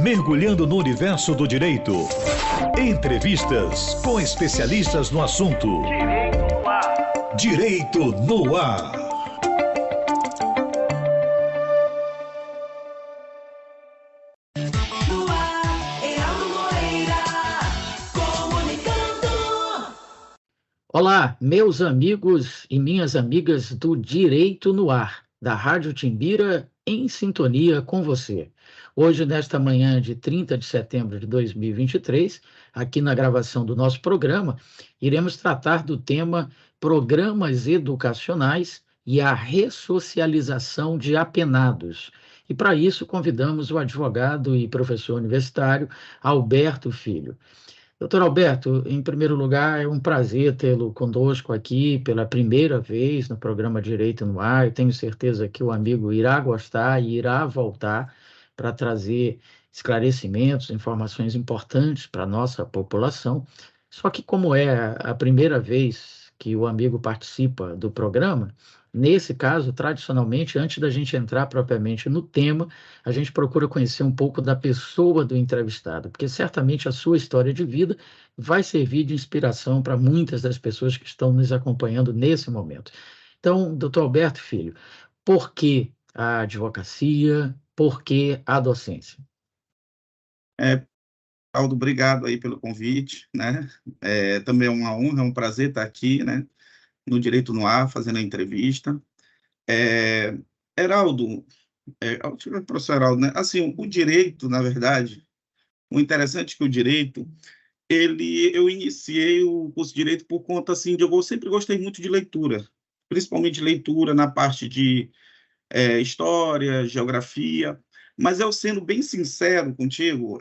Mergulhando no universo do direito. Entrevistas com especialistas no assunto. Direito no ar. Olá, meus amigos e minhas amigas do Direito no Ar, da Rádio Timbira, em sintonia com você. Hoje, nesta manhã de 30 de setembro de 2023, aqui na gravação do nosso programa, iremos tratar do tema Programas Educacionais e a Ressocialização de Apenados. E para isso convidamos o advogado e professor universitário Alberto Filho. Doutor Alberto, em primeiro lugar, é um prazer tê-lo conosco aqui pela primeira vez no programa Direito no Ar. Eu tenho certeza que o amigo irá gostar e irá voltar para trazer esclarecimentos, informações importantes para a nossa população. Só que, como é a primeira vez que o amigo participa do programa, nesse caso, tradicionalmente, antes da gente entrar propriamente no tema, a gente procura conhecer um pouco da pessoa do entrevistado, porque certamente a sua história de vida vai servir de inspiração para muitas das pessoas que estão nos acompanhando nesse momento. Então, doutor Alberto Filho, por que a advocacia, por que a docência? Aldo, obrigado aí pelo convite, né? Também é uma honra, é um prazer estar aqui, né? No Direito no Ar, fazendo a entrevista. Heraldo, professor Heraldo, né? Assim, o direito, na verdade, o interessante é que o direito, eu iniciei o curso de direito por conta, assim, eu sempre gostei muito de leitura, principalmente leitura na parte de história, geografia, mas eu sendo bem sincero contigo,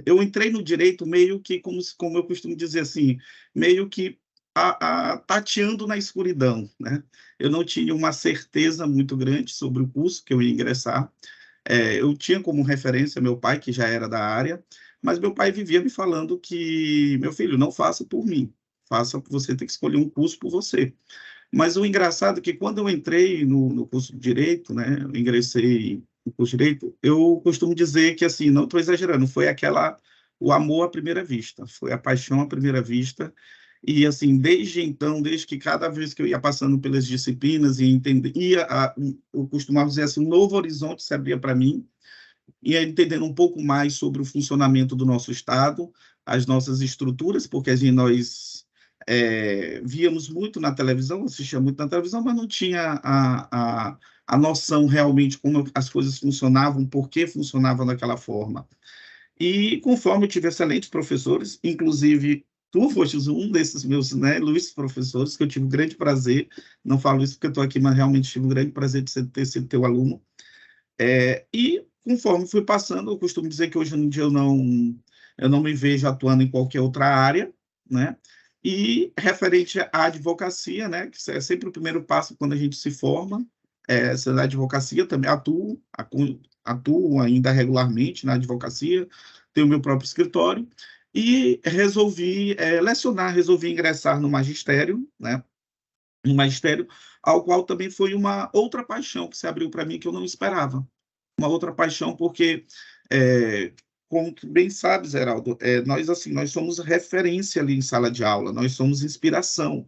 eu entrei no direito meio que, como eu costumo dizer assim, meio que tateando na escuridão, né? Eu não tinha uma certeza muito grande sobre o curso que eu ia ingressar. Eu tinha como referência meu pai, que já era da área, mas meu pai vivia me falando que, meu filho, não faça por mim, faça, você tem que escolher um curso por você. Mas o engraçado é que quando eu entrei no curso de Direito, né, eu ingressei no curso de Direito, eu costumo dizer que, assim, não estou exagerando, foi o amor à primeira vista, foi a paixão à primeira vista, e, assim, desde então, desde que cada vez que eu ia passando pelas disciplinas e eu costumava dizer assim, um novo horizonte se abria para mim, ia entendendo um pouco mais sobre o funcionamento do nosso Estado, as nossas estruturas, porque nós víamos muito na televisão, assistia muito na televisão, mas não tinha a noção realmente como as coisas funcionavam, por que funcionavam daquela forma. E conforme eu tive excelentes professores, inclusive tu fostes um desses meus, né, ilustres professores, que eu tive um grande prazer, não falo isso porque eu estou aqui, mas realmente tive um grande prazer de ter sido teu aluno. E conforme fui passando, eu costumo dizer que hoje em dia eu não me vejo atuando em qualquer outra área, né? E referente à advocacia, né, que é sempre o primeiro passo quando a gente se forma, essa da advocacia também atuo ainda regularmente na advocacia, tenho meu próprio escritório, e resolvi lecionar, resolvi ingressar no magistério, né, no magistério, ao qual também foi uma outra paixão que se abriu para mim que eu não esperava. Uma outra paixão porque, como tu bem sabes, Heraldo, nós somos referência ali em sala de aula, nós somos inspiração.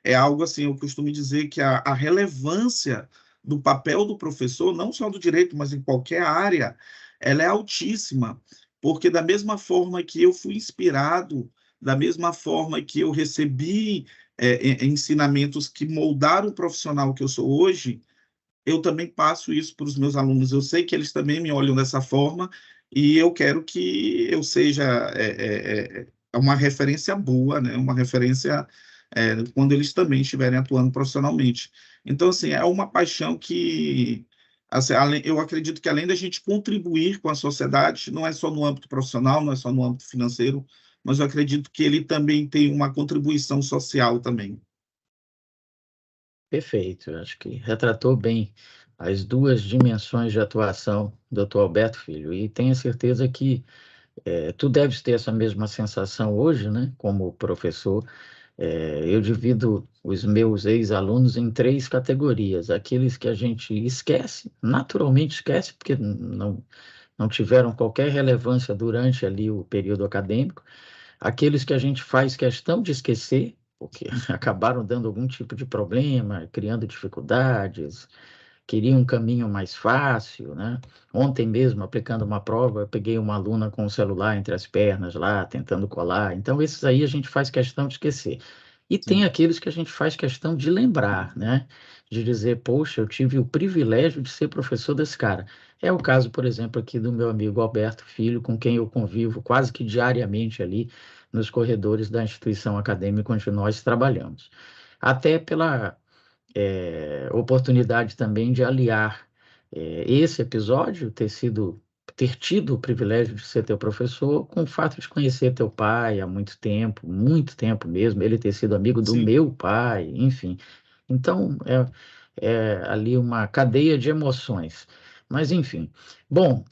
É algo assim, eu costumo dizer que a relevância do papel do professor, não só do direito, mas em qualquer área, ela é altíssima, porque da mesma forma que eu fui inspirado, da mesma forma que eu recebi ensinamentos que moldaram o profissional que eu sou hoje, eu também passo isso para os meus alunos. Eu sei que eles também me olham dessa forma e eu quero que eu seja uma referência boa, né? Uma referência quando eles também estiverem atuando profissionalmente. Então, assim, é uma paixão que, assim, eu acredito que além da gente contribuir com a sociedade, não é só no âmbito profissional, não é só no âmbito financeiro, mas eu acredito que ele também tem uma contribuição social também. Perfeito, eu acho que retratou bem as duas dimensões de atuação do doutor Alberto Filho, e tenho certeza que tu deves ter essa mesma sensação hoje, né, como professor. Eu divido os meus ex-alunos em 3 categorias: aqueles que a gente esquece, naturalmente esquece, porque não tiveram qualquer relevância durante ali o período acadêmico, aqueles que a gente faz questão de esquecer, porque acabaram dando algum tipo de problema, criando dificuldades, queriam um caminho mais fácil, né? Ontem mesmo, aplicando uma prova, eu peguei uma aluna com o celular entre as pernas lá, tentando colar. Então, esses aí a gente faz questão de esquecer. E tem Sim. aqueles que a gente faz questão de lembrar, né? De dizer, poxa, eu tive o privilégio de ser professor desse cara. É o caso, por exemplo, aqui do meu amigo Alberto Filho, com quem eu convivo quase que diariamente ali nos corredores da instituição acadêmica onde nós trabalhamos. Até pela oportunidade também de aliar esse episódio, ter tido o privilégio de ser teu professor, com o fato de conhecer teu pai há muito tempo mesmo, ele ter sido amigo do Sim. meu pai, enfim. Então, é ali uma cadeia de emoções. Mas, enfim. Bom,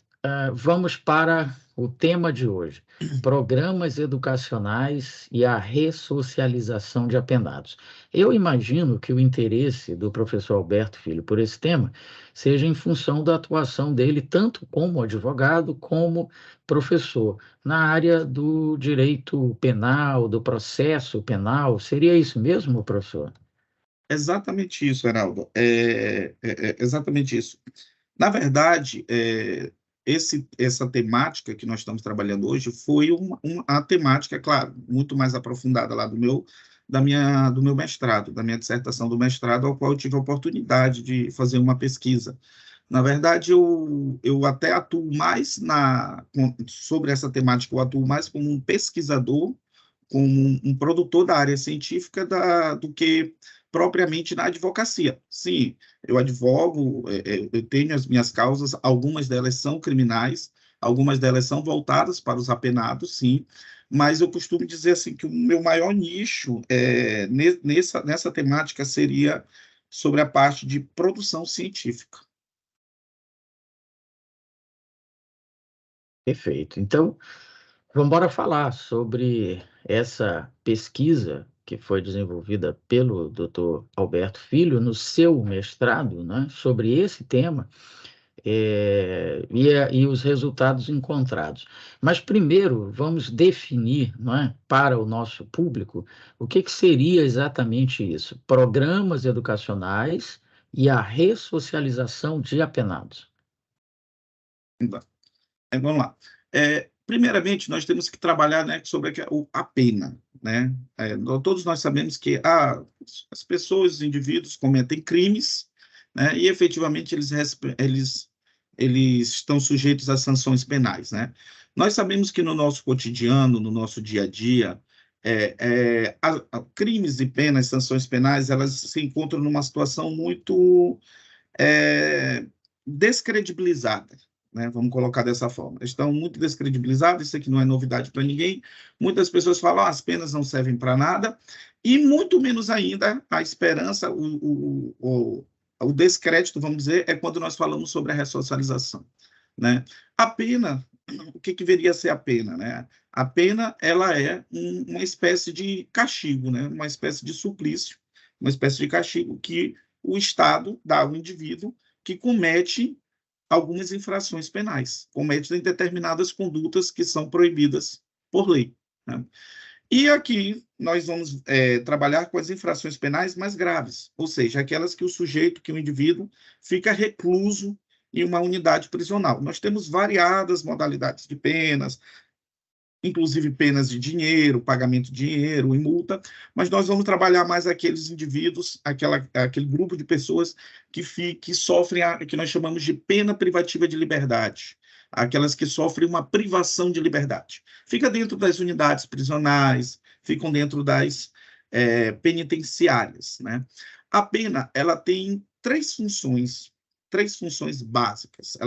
vamos para o tema de hoje: programas educacionais e a ressocialização de apenados. Eu imagino que o interesse do professor Alberto Filho por esse tema seja em função da atuação dele, tanto como advogado, como professor, na área do direito penal, do processo penal. Seria isso mesmo, professor? Exatamente isso, Heraldo. Exatamente isso. Na verdade, essa temática que nós estamos trabalhando hoje foi a temática, claro, muito mais aprofundada lá do meu mestrado, da minha dissertação do mestrado, ao qual eu tive a oportunidade de fazer uma pesquisa. Na verdade, eu até atuo mais sobre essa temática, eu atuo mais como um pesquisador, como um produtor da área científica do que propriamente na advocacia. Sim, eu advogo, eu tenho as minhas causas, algumas delas são criminais, algumas delas são voltadas para os apenados, sim, mas eu costumo dizer assim que o meu maior nicho nessa temática seria sobre a parte de produção científica. Perfeito. Então, vamos embora falar sobre essa pesquisa que foi desenvolvida pelo Dr. Alberto Filho no seu mestrado, né, sobre esse tema, e os resultados encontrados. Mas primeiro vamos definir, não é, para o nosso público, o que seria exatamente isso: programas educacionais e a ressocialização de apenados. Então, vamos lá. Primeiramente, nós temos que trabalhar, né, sobre a pena, né? Todos nós sabemos que as pessoas, os indivíduos cometem crimes, né, e efetivamente eles estão sujeitos a sanções penais, né? Nós sabemos que no nosso cotidiano, no nosso dia a dia, crimes e penas, sanções penais, elas se encontram numa situação muito descredibilizada, né? Vamos colocar dessa forma. Estão muito descredibilizados, isso aqui não é novidade para ninguém. Muitas pessoas falam, as penas não servem para nada, e muito menos ainda a esperança, o descrédito, vamos dizer, é quando nós falamos sobre a ressocialização, né? A pena, o que viria a ser a pena, né? A pena, ela é uma espécie de castigo, né? Uma espécie de suplício, uma espécie de castigo que o Estado dá ao indivíduo que comete algumas infrações penais, comete determinadas condutas que são proibidas por lei, né? E aqui nós vamos trabalhar com as infrações penais mais graves, ou seja, aquelas que o indivíduo fica recluso em uma unidade prisional. Nós temos variadas modalidades de penas, inclusive penas de dinheiro, pagamento de dinheiro e multa, mas nós vamos trabalhar mais aqueles indivíduos, aquele grupo de pessoas que sofrem que nós chamamos de pena privativa de liberdade, aquelas que sofrem uma privação de liberdade. Fica dentro das unidades prisionais, ficam dentro das penitenciárias, né? A pena, ela tem três funções básicas.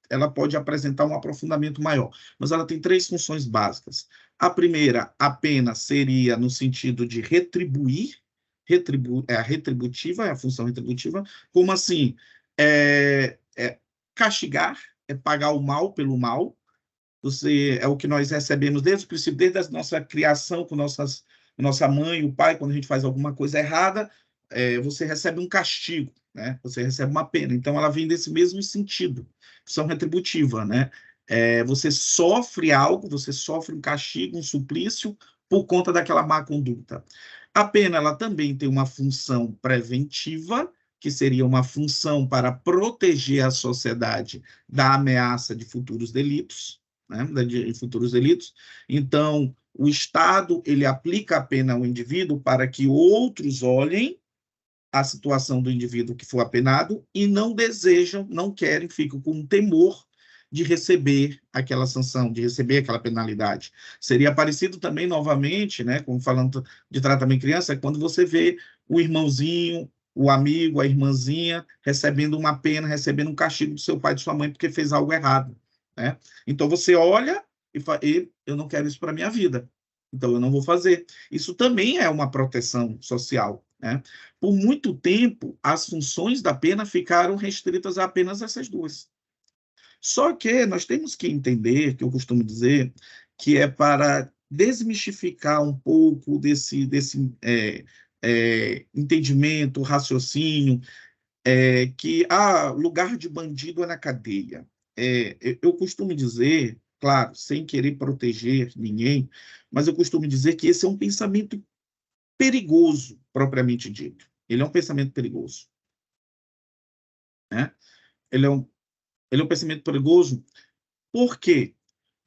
Ela pode apresentar um aprofundamento maior, mas ela tem três funções básicas. A primeira, a pena seria no sentido de retribuir, é a retributiva, é a função retributiva. Como assim? Castigar, é pagar o mal pelo mal. É o que nós recebemos desde o princípio, desde a nossa criação com nossa mãe, o pai, quando a gente faz alguma coisa errada, você recebe um castigo, né? Você recebe uma pena. Então, ela vem desse mesmo sentido, função retributiva, né? Você sofre algo, você sofre um castigo, um suplício, por conta daquela má conduta. A pena, ela também tem uma função preventiva, que seria uma função para proteger a sociedade da ameaça de futuros delitos, né, de futuros delitos. Então, o Estado, ele aplica a pena ao indivíduo para que outros olhem a situação do indivíduo que for apenado e não desejam, não querem, ficam com um temor de receber aquela sanção, de receber aquela penalidade. Seria parecido também, novamente, né, como falando de tratamento de criança, é quando você vê o irmãozinho, o amigo, a irmãzinha, recebendo uma pena, recebendo um castigo do seu pai e de sua mãe porque fez algo errado, né? Então você olha e fala, eu não quero isso para a minha vida, então eu não vou fazer. Isso também é uma proteção social, né? Por muito tempo, as funções da pena ficaram restritas a apenas essas duas. Só que nós temos que entender, que eu costumo dizer, que é para desmistificar um pouco desse entendimento, raciocínio, que lugar de bandido é na cadeia. Eu costumo dizer, claro, sem querer proteger ninguém, mas eu costumo dizer que esse é um pensamento perigoso, propriamente dito. Ele é um pensamento perigoso, né? Ele é um pensamento perigoso. Por quê?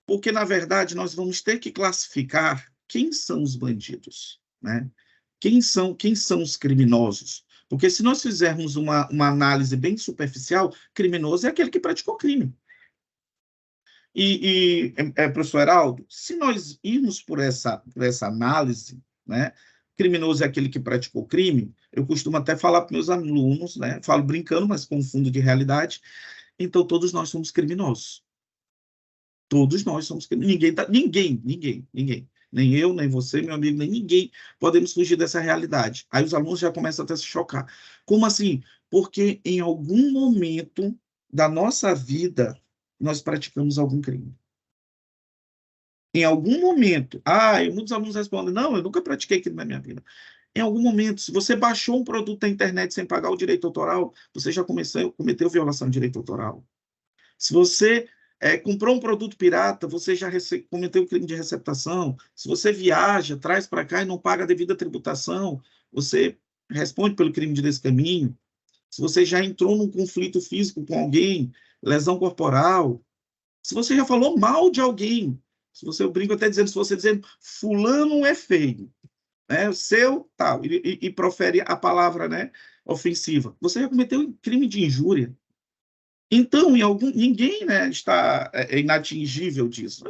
Porque, na verdade, nós vamos ter que classificar quem são os bandidos, né? Quem são os criminosos? Porque se nós fizermos uma análise bem superficial, criminoso é aquele que praticou crime. Professor Heraldo, se nós irmos por essa análise, né, criminoso é aquele que praticou crime, eu costumo até falar para meus alunos, né, falo brincando, mas com fundo de realidade, então todos nós somos criminosos. Todos nós somos criminosos. Ninguém. Nem eu, nem você, meu amigo, nem ninguém podemos fugir dessa realidade. Aí os alunos já começam até a se chocar. Como assim? Porque em algum momento da nossa vida nós praticamos algum crime. Em algum momento. Muitos alunos respondem, não, eu nunca pratiquei crime na minha vida. Em algum momento, se você baixou um produto da internet sem pagar o direito autoral, você já cometeu violação de direito autoral. Se você comprou um produto pirata, você já cometeu o crime de receptação. Se você viaja, traz para cá e não paga a devida tributação, você responde pelo crime de descaminho. Se você já entrou num conflito físico com alguém, lesão corporal, se você já falou mal de alguém, eu brinco até dizendo, se você dizendo fulano é feio, né, seu tal, e profere a palavra, né, ofensiva, você já cometeu crime de injúria. Então, ninguém, né, está inatingível disso.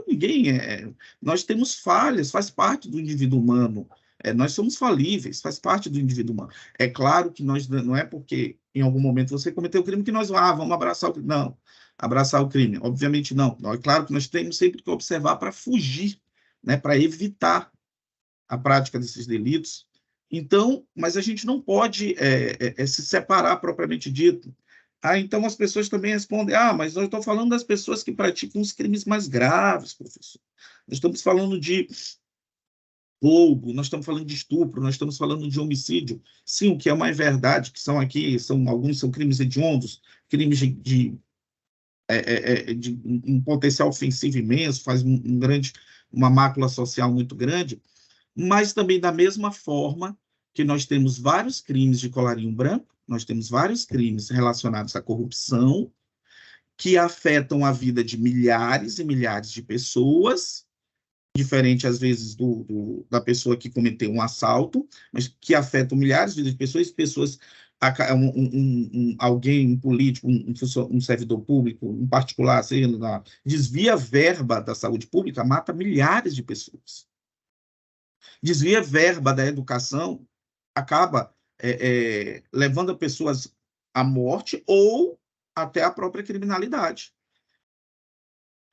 Nós temos falhas, faz parte do indivíduo humano. Nós somos falíveis, faz parte do indivíduo humano. É claro que não é porque em algum momento você cometeu o crime que nós vamos abraçar o crime. Não, abraçar o crime. Obviamente não. É claro que nós temos sempre que observar para fugir, né, para evitar a prática desses delitos. Então, mas a gente não pode se separar propriamente dito. Então as pessoas também respondem, mas nós estamos falando das pessoas que praticam os crimes mais graves, professor. Nós estamos falando de roubo, nós estamos falando de estupro, nós estamos falando de homicídio. Sim, o que é uma verdade, que alguns são crimes hediondos, crimes de um potencial ofensivo imenso, faz uma mácula social muito grande, mas também da mesma forma que nós temos vários crimes de colarinho branco, nós temos vários crimes relacionados à corrupção que afetam a vida de milhares e milhares de pessoas, diferente às vezes da pessoa que cometeu um assalto, mas que afetam milhares de pessoas, alguém, um político, um servidor público, um particular, desvia verba da saúde pública, mata milhares de pessoas. Desvia verba da educação, acaba levando as pessoas à morte ou até à própria criminalidade.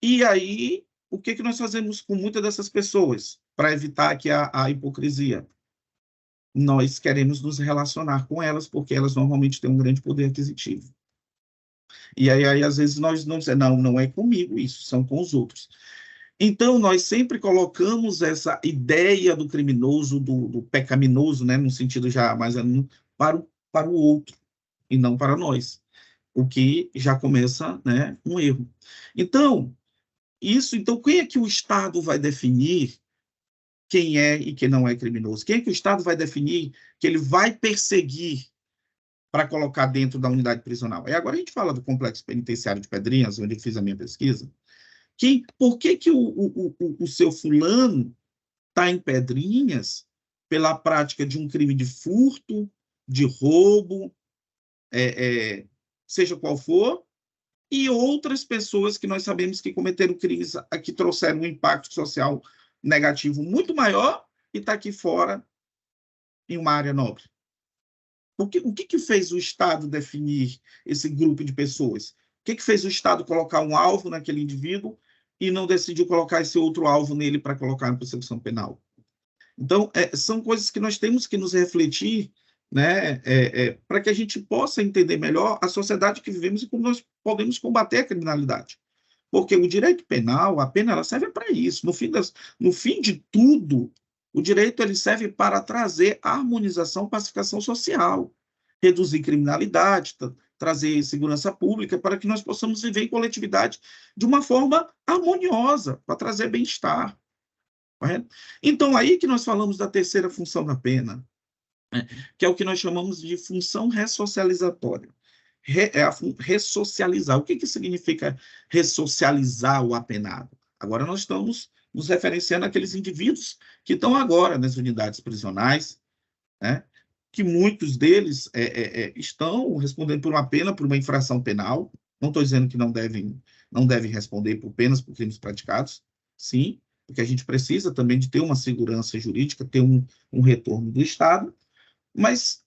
E aí, o que nós fazemos com muitas dessas pessoas para evitar aqui a hipocrisia? Nós queremos nos relacionar com elas porque elas normalmente têm um grande poder aquisitivo. E aí às vezes nós não dizemos, não é comigo isso, são com os outros. Então, nós sempre colocamos essa ideia do criminoso, do pecaminoso, né, no sentido já mais para o outro, e não para nós, o que já começa, né, um erro. Então, Isso, então, quem é que o Estado vai definir quem é e quem não é criminoso? Quem é que o Estado vai definir que ele vai perseguir para colocar dentro da unidade prisional? E agora a gente fala do Complexo Penitenciário de Pedrinhas, onde eu fiz a minha pesquisa. Por que o seu fulano está em Pedrinhas pela prática de um crime de furto, de roubo, seja qual for, e outras pessoas que nós sabemos que cometeram crimes que trouxeram um impacto social negativo muito maior e está aqui fora em uma área nobre? O que fez o Estado definir esse grupo de pessoas? O que fez o Estado colocar um alvo naquele indivíduo e não decidiu colocar esse outro alvo nele para colocar em persecução penal? Então, são coisas que nós temos que nos refletir, né, para que a gente possa entender melhor a sociedade que vivemos e como nós podemos combater a criminalidade. Porque o direito penal, a pena, ela serve para isso. No fim de tudo, o direito ele serve para trazer harmonização, pacificação social, reduzir criminalidade, trazer segurança pública, para que nós possamos viver em coletividade de uma forma harmoniosa, para trazer bem-estar. Então, aí que nós falamos da terceira função da pena, né, que é o que nós chamamos de função ressocializatória. Ressocializar. O que significa ressocializar o apenado? Agora nós estamos nos referenciando àqueles indivíduos que estão agora nas unidades prisionais, né, que muitos deles estão respondendo por uma pena, por uma infração penal. Não estou dizendo que não devem responder por penas por crimes praticados, sim, porque a gente precisa também de ter uma segurança jurídica, ter um retorno do Estado, mas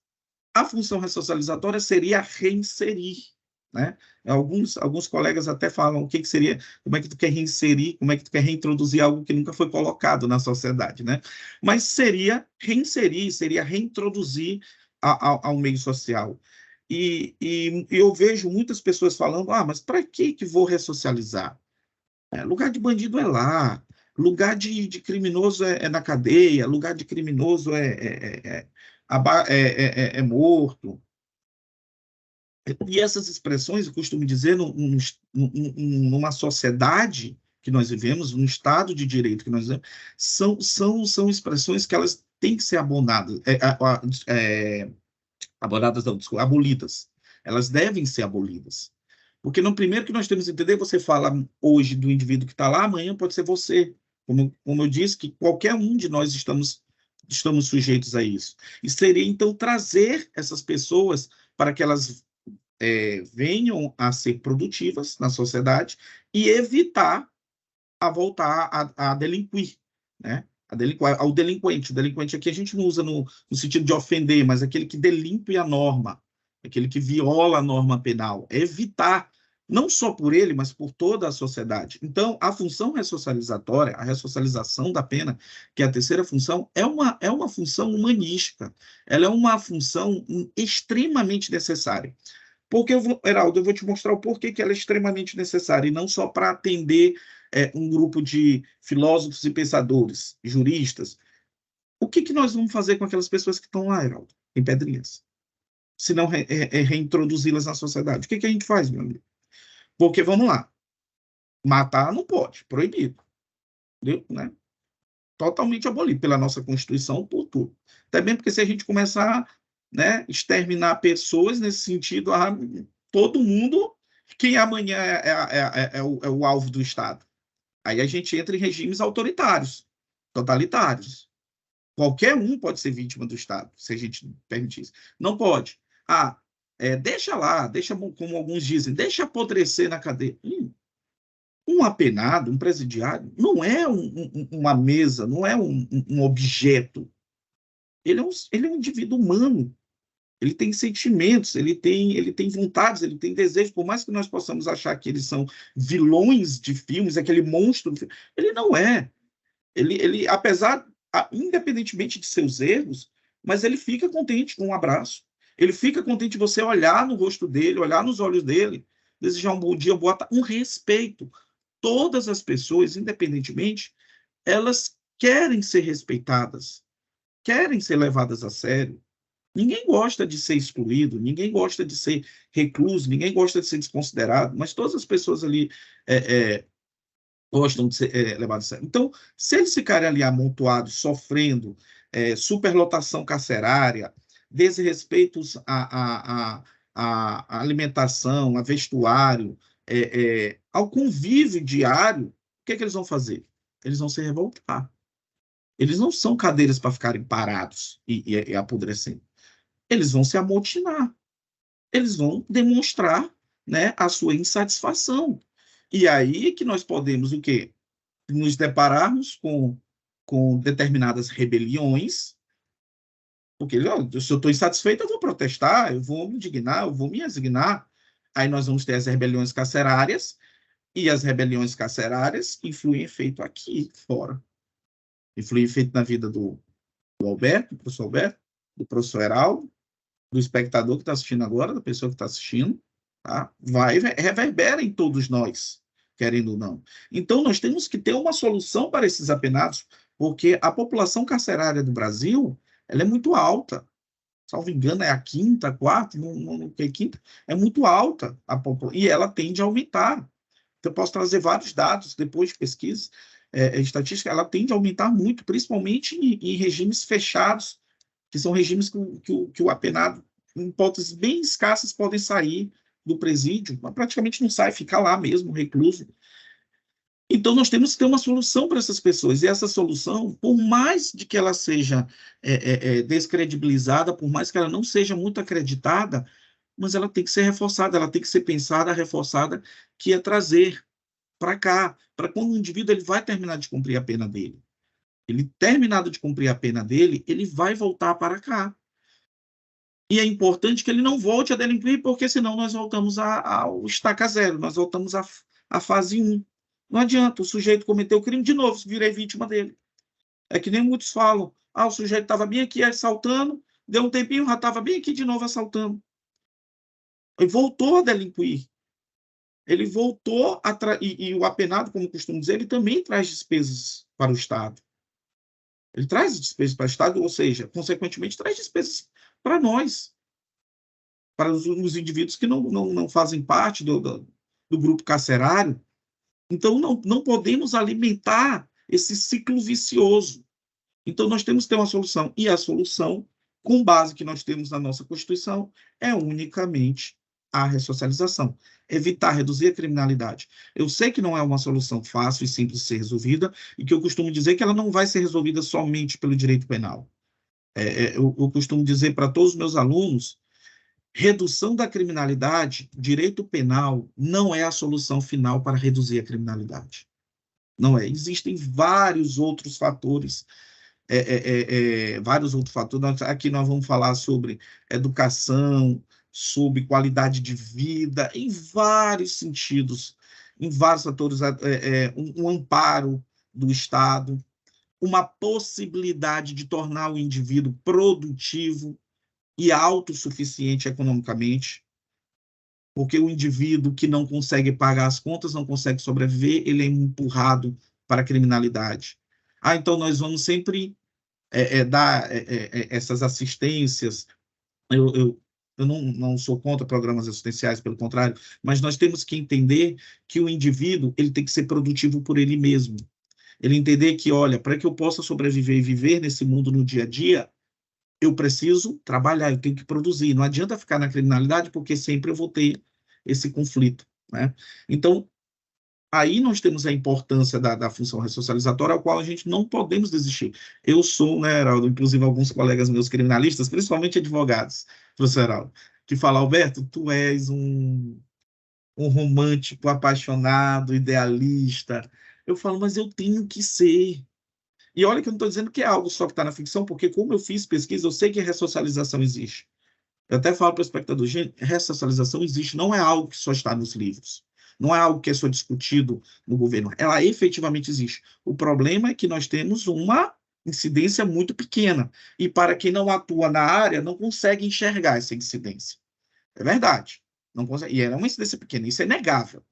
a função ressocializatória seria reinserir, né? Alguns colegas até falam o que seria, como é que tu quer reinserir, como é que tu quer reintroduzir algo que nunca foi colocado na sociedade, né? Mas seria reinserir, seria reintroduzir ao meio social. E eu vejo muitas pessoas falando, mas para que vou ressocializar? Lugar de bandido é lá, lugar de criminoso é na cadeia, lugar de criminoso é morto. E essas expressões, eu costumo dizer, numa sociedade que nós vivemos, num Estado de Direito que nós vivemos, são expressões que elas têm que ser abolidas. Elas devem ser abolidas. Porque no primeiro que nós temos que entender, você fala hoje do indivíduo que está lá, amanhã pode ser você. Como eu disse, que qualquer um de nós estamos sujeitos a isso. E seria, então, trazer essas pessoas para que elas venham a ser produtivas na sociedade e evitar a voltar a delinquir, né? Ao delinquente. O delinquente aqui a gente não usa no sentido de ofender, mas aquele que delinque a norma, aquele que viola a norma penal. É evitar, não só por ele, mas por toda a sociedade. Então, a função ressocializatória, a ressocialização da pena, que é a terceira função, é uma função humanística. Ela é uma função extremamente necessária. Porque, Heraldo, eu vou te mostrar o porquê que ela é extremamente necessária, e não só para atender um grupo de filósofos e pensadores, juristas. O que nós vamos fazer com aquelas pessoas que estão lá, Heraldo, em Pedrinhas? Se não reintroduzi-las na sociedade. O que a gente faz, meu amigo? Porque, vamos lá, matar não pode, proibido. Entendeu? Né? Totalmente abolido pela nossa Constituição, por tudo. Até mesmo porque se a gente começar exterminar pessoas nesse sentido, todo mundo, quem amanhã é o alvo do Estado. Aí a gente entra em regimes autoritários, totalitários. Qualquer um pode ser vítima do Estado, se a gente permitir isso. Não pode. Deixa lá, como alguns dizem, deixa apodrecer na cadeia. Um apenado, um presidiário, não é uma mesa, não é um objeto. Ele é um indivíduo humano. Ele tem sentimentos, ele tem vontades, ele tem desejos. Por mais que nós possamos achar que eles são vilões de filmes, aquele monstro, ele não é. Ele apesar, independentemente de seus erros, mas ele fica contente com um abraço. Ele fica contente de você olhar no rosto dele, olhar nos olhos dele, desejar um bom dia, boa tarde, um respeito. Todas as pessoas, independentemente, elas querem ser respeitadas, querem ser levadas a sério. Ninguém gosta de ser excluído, ninguém gosta de ser recluso, ninguém gosta de ser desconsiderado, mas todas as pessoas ali gostam de ser levados a sério. Então, se eles ficarem ali amontoados, sofrendo superlotação carcerária, desrespeitos à alimentação, a vestuário, ao convívio diário, o que é que eles vão fazer? Eles vão se revoltar. Eles não são cadeiras para ficarem parados e apodrecendo. Eles vão se amotinar. Eles vão demonstrar, né, a sua insatisfação. E aí que nós podemos o quê? Nos depararmos com determinadas rebeliões, porque se eu estou insatisfeito, eu vou protestar, eu vou me indignar, eu vou me resignar. Aí nós vamos ter as rebeliões carcerárias, e as rebeliões carcerárias influem efeito aqui fora. Influem efeito na vida do Alberto, do professor Alberto, do professor Heraldo, do espectador que está assistindo agora, da pessoa que está assistindo, tá? Reverbera em todos nós, querendo ou não. Então, nós temos que ter uma solução para esses apenados, porque a população carcerária do Brasil, ela é muito alta. Salvo engano, é a quinta, quarta, não é quinta, é muito alta e ela tende a aumentar. Então, eu posso trazer vários dados depois de pesquisa, estatística, ela tende a aumentar muito, principalmente em regimes fechados, que são regimes que o apenado, em hipóteses bem escassas, podem sair do presídio, mas praticamente não sai, fica lá mesmo, recluso. Então, nós temos que ter uma solução para essas pessoas, e essa solução, por mais de que ela seja descredibilizada, por mais que ela não seja muito acreditada, mas ela tem que ser reforçada, ela tem que ser pensada, reforçada, que é trazer para cá, para quando o indivíduo ele vai terminar de cumprir a pena dele. Ele terminado de cumprir a pena dele, ele vai voltar para cá. E é importante que ele não volte a delinquir, porque senão nós voltamos ao estaca zero, nós voltamos à fase 1. Não adianta, o sujeito cometeu o crime, de novo, virei vítima dele. É que nem muitos falam, o sujeito estava bem aqui assaltando, deu um tempinho, já estava bem aqui de novo assaltando. Ele voltou a delinquir. Ele voltou e o apenado, como costumo dizer, ele também traz despesas para o Estado. Ele traz despesas para o Estado, ou seja, consequentemente, traz despesas para nós, para os indivíduos que não fazem parte do grupo carcerário. Então, não podemos alimentar esse ciclo vicioso. Então, nós temos que ter uma solução. E a solução, com base que nós temos na nossa Constituição, é unicamente a ressocialização. Evitar, reduzir a criminalidade. Eu sei que não é uma solução fácil e simples de ser resolvida, e que eu costumo dizer que ela não vai ser resolvida somente pelo direito penal. Eu costumo dizer para todos os meus alunos, redução da criminalidade, direito penal, não é a solução final para reduzir a criminalidade. Não é. Existem vários outros fatores. Vários outros fatores. Aqui nós vamos falar sobre educação, sobre qualidade de vida, em vários sentidos, em vários fatores, um amparo do Estado, uma possibilidade de tornar o indivíduo produtivo e autossuficiente economicamente, porque o indivíduo que não consegue pagar as contas, não consegue sobreviver, ele é empurrado para a criminalidade. Então nós vamos sempre dar essas assistências. Eu não sou contra programas assistenciais, pelo contrário, mas nós temos que entender que o indivíduo ele tem que ser produtivo por ele mesmo. Ele entender que, olha, para que eu possa sobreviver e viver nesse mundo no dia a dia, eu preciso trabalhar, eu tenho que produzir. Não adianta ficar na criminalidade, porque sempre eu vou ter esse conflito, né? Então, aí nós temos a importância da função ressocializatória, ao qual a gente não podemos desistir. Eu sou, né, Heraldo, inclusive alguns colegas meus criminalistas, principalmente advogados, professor Heraldo, que falam, Alberto, tu és um romântico, apaixonado, idealista. Eu falo, mas eu tenho que ser. E olha que eu não estou dizendo que é algo só que está na ficção, porque como eu fiz pesquisa, eu sei que a ressocialização existe. Eu até falo para o espectador, gente, ressocialização existe, não é algo que só está nos livros. Não é algo que é só discutido no governo. Ela efetivamente existe. O problema é que nós temos uma incidência muito pequena. E para quem não atua na área, não consegue enxergar essa incidência. É verdade. Não consegue. E ela é uma incidência pequena, isso é inegável.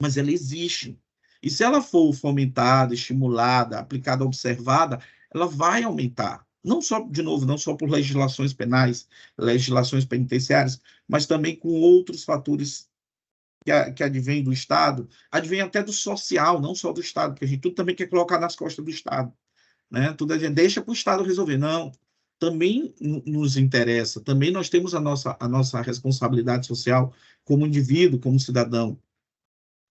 Mas ela existe. E se ela for fomentada, estimulada, aplicada, observada, ela vai aumentar. Não só, de novo, não só por legislações penais, legislações penitenciárias, mas também com outros fatores que advém do Estado, advém até do social, não só do Estado, porque a gente tudo também quer colocar nas costas do Estado, né? Tudo a gente deixa para o Estado resolver. Não, também nos interessa, também nós temos a nossa responsabilidade social como indivíduo, como cidadão.